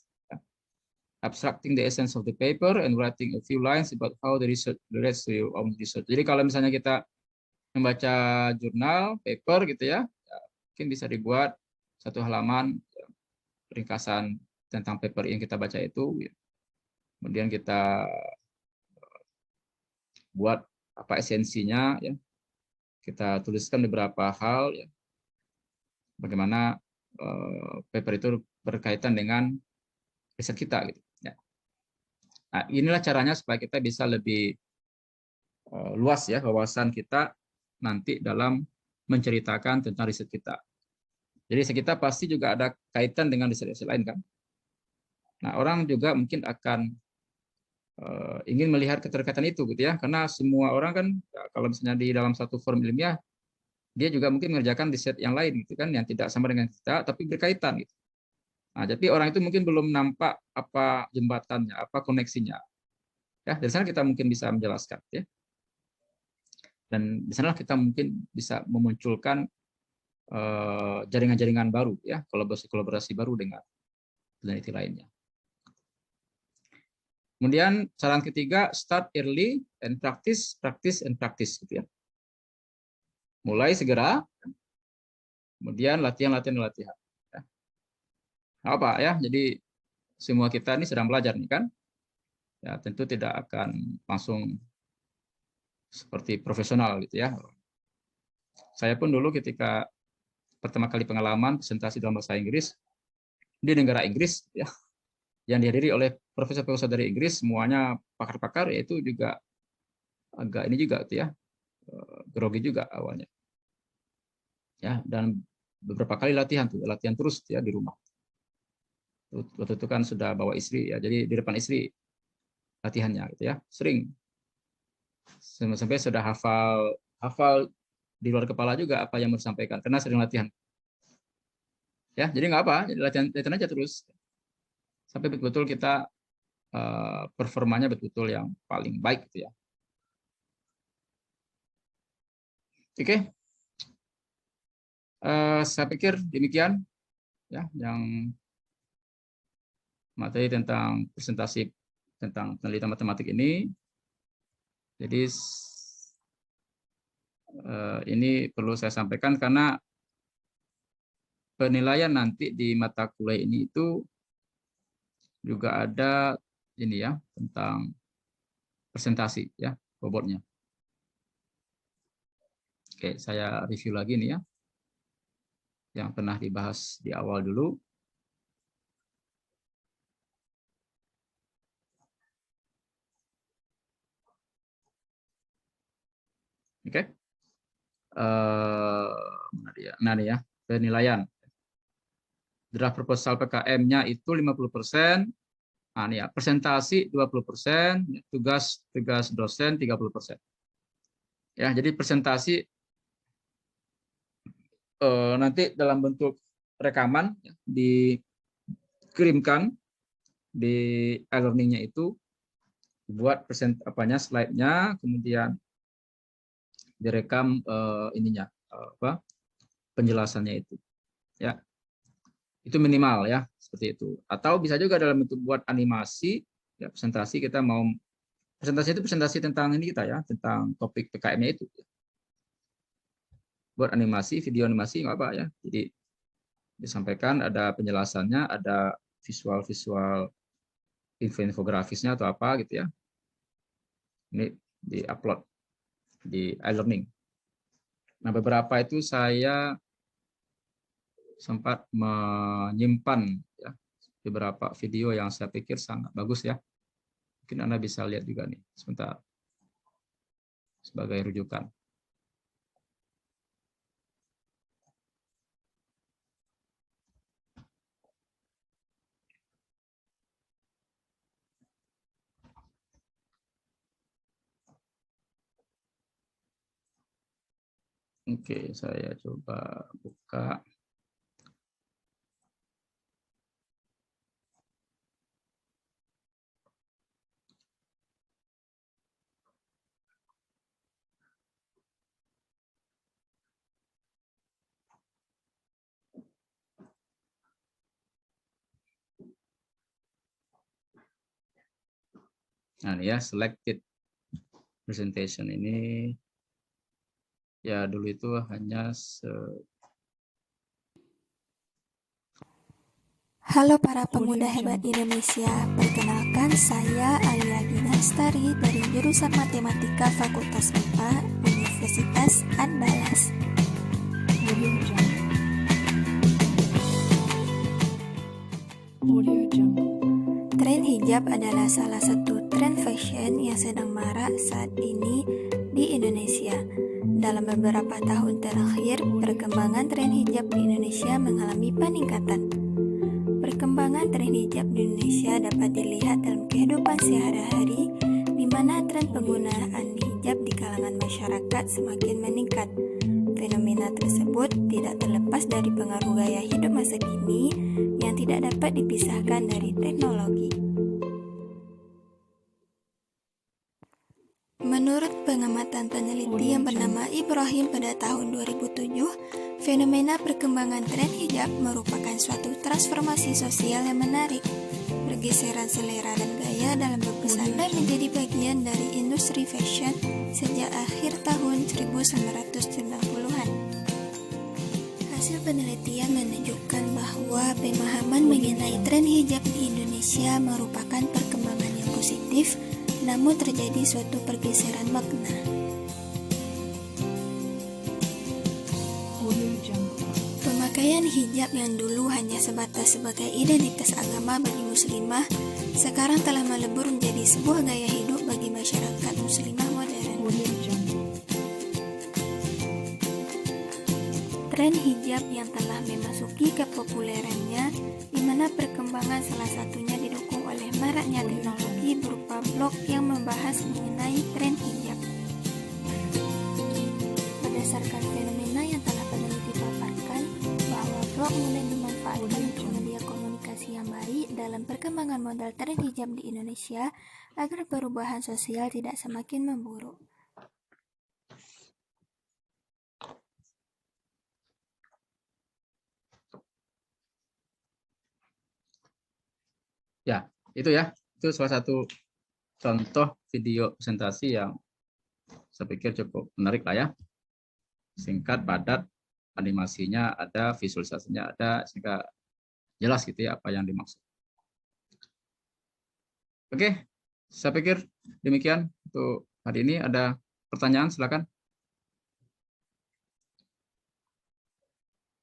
abstracting the essence of the paper and writing a few lines about how the research relates to your own research. Jadi kalau misalnya kita membaca jurnal, paper gitu ya, mungkin bisa dibuat satu halaman ringkasan tentang paper yang kita baca itu. Kemudian kita buat apa esensinya, ya. Kita tuliskan beberapa hal, ya. Bagaimana paper itu berkaitan dengan riset kita, gitu. Ya. Nah, inilah caranya supaya kita bisa lebih luas ya wawasan kita nanti dalam menceritakan tentang riset kita. Jadi riset kita pasti juga ada kaitan dengan riset-riset lain kan. Nah, orang juga mungkin akan ingin melihat keterkaitan itu gitu ya, karena semua orang kan kalau misalnya di dalam satu forum ilmiah dia juga mungkin mengerjakan riset yang lain gitu kan, yang tidak sama dengan kita tapi berkaitan gitu. Nah, jadi orang itu mungkin belum nampak apa jembatannya, apa koneksinya. Ya, dari sana kita mungkin bisa menjelaskan ya. Dan di sanalah kita mungkin bisa memunculkan jaringan-jaringan baru ya, kolaborasi baru dengan peneliti lainnya. Kemudian saran ketiga, start early and practice gitu ya. Mulai segera, kemudian latihan. Ya. Apa ya? Jadi semua kita ini sedang belajar nih kan. Ya, tentu tidak akan langsung seperti profesional gitu ya. Saya pun dulu ketika pertama kali pengalaman presentasi dalam bahasa Inggris di negara Inggris ya, yang dihadiri oleh profesor-profesor dari Inggris, semuanya pakar-pakar, yaitu juga agak ini juga gitu ya, grogi juga awalnya. Ya, dan beberapa kali latihan terus ya di rumah. Waktu itu kan sudah bawa istri ya, jadi di depan istri latihannya gitu ya, sering. Sampai sudah hafal di luar kepala juga apa yang mau disampaikan karena sering latihan. Ya, jadi nggak apa, jadi latihan aja terus. Sampai betul-betul kita performanya betul-betul yang paling baik gitu ya. Oke. Saya pikir demikian ya yang materi tentang presentasi tentang penelitian matematik ini. Jadi ini perlu saya sampaikan karena penilaian nanti di mata kuliah ini itu juga ada ini ya tentang presentasi ya bobotnya. Oke, saya review lagi nih ya yang pernah dibahas di awal dulu. Oke. Nah nih ya penilaian. Draft proposal PKM-nya itu 50%. Nah, nih ya, presentasi 20%, tugas dosen 30%. Ya, jadi presentasi nanti dalam bentuk rekaman ya, dikirimkan di e-learning-nya itu buat slide-nya, kemudian direkam ininya penjelasannya itu. Ya. Itu minimal ya, seperti itu. Atau bisa juga dalam bentuk buat animasi, ya presentasi kita mau, presentasi itu presentasi tentang ini kita ya, tentang topik PKM-nya itu. Buat animasi, video animasi nggak apa ya. Jadi disampaikan ada penjelasannya, ada visual infografisnya atau apa gitu ya. Ini di-upload di e-learning. Nah, beberapa itu saya sempat menyimpan ya, beberapa video yang saya pikir sangat bagus ya. Mungkin Anda bisa lihat juga nih sebentar sebagai rujukan. Oke, saya coba buka. Nah, ini ya selected presentation ini ya dulu itu hanya Halo para pemuda hebat Indonesia, perkenalkan saya Alia Ginastari dari jurusan Matematika Fakultas MIPA Universitas Andalas. Tren hijab adalah salah satu tren fashion yang sedang marak saat ini di Indonesia. Dalam beberapa tahun terakhir, perkembangan tren hijab di Indonesia mengalami peningkatan. Perkembangan tren hijab di Indonesia dapat dilihat dalam kehidupan sehari-hari, di mana tren penggunaan hijab di kalangan masyarakat semakin meningkat. Fenomena tersebut tidak terlepas dari pengaruh gaya hidup masa kini yang tidak dapat dipisahkan dari teknologi. Menurut pengamatan peneliti yang bernama Ibrahim pada tahun 2007, fenomena perkembangan tren hijab merupakan suatu transformasi sosial yang menarik. Pergeseran selera dan gaya dalam berbusana menjadi bagian dari industri fashion sejak akhir tahun 1990-an. Hasil penelitian menunjukkan bahwa pemahaman mengenai tren hijab di Indonesia merupakan perkembangan yang positif, namun terjadi suatu pergeseran makna. Pemakaian hijab yang dulu hanya sebatas sebagai identitas agama bagi muslimah, sekarang telah melebur menjadi sebuah gaya hidup bagi masyarakat muslimah modern. Tren hijab yang telah memasuki kepopulerannya, di mana perkembangan salah satunya didukung oleh maraknya teknologi berupa blog yang membahas mengenai tren hijab. Berdasarkan fenomena yang telah peneliti paparkan, bahwa blog mulai dimanfaatkan untuk media komunikasi yang baik dalam perkembangan modal tren hijab di Indonesia agar perubahan sosial tidak semakin memburuk. Ya, itu salah satu contoh video presentasi yang saya pikir cukup menarik lah ya. Singkat, padat, animasinya ada, visualisasinya ada, sehingga jelas gitu ya apa yang dimaksud. Oke, saya pikir demikian untuk hari ini. Ada pertanyaan, silakan.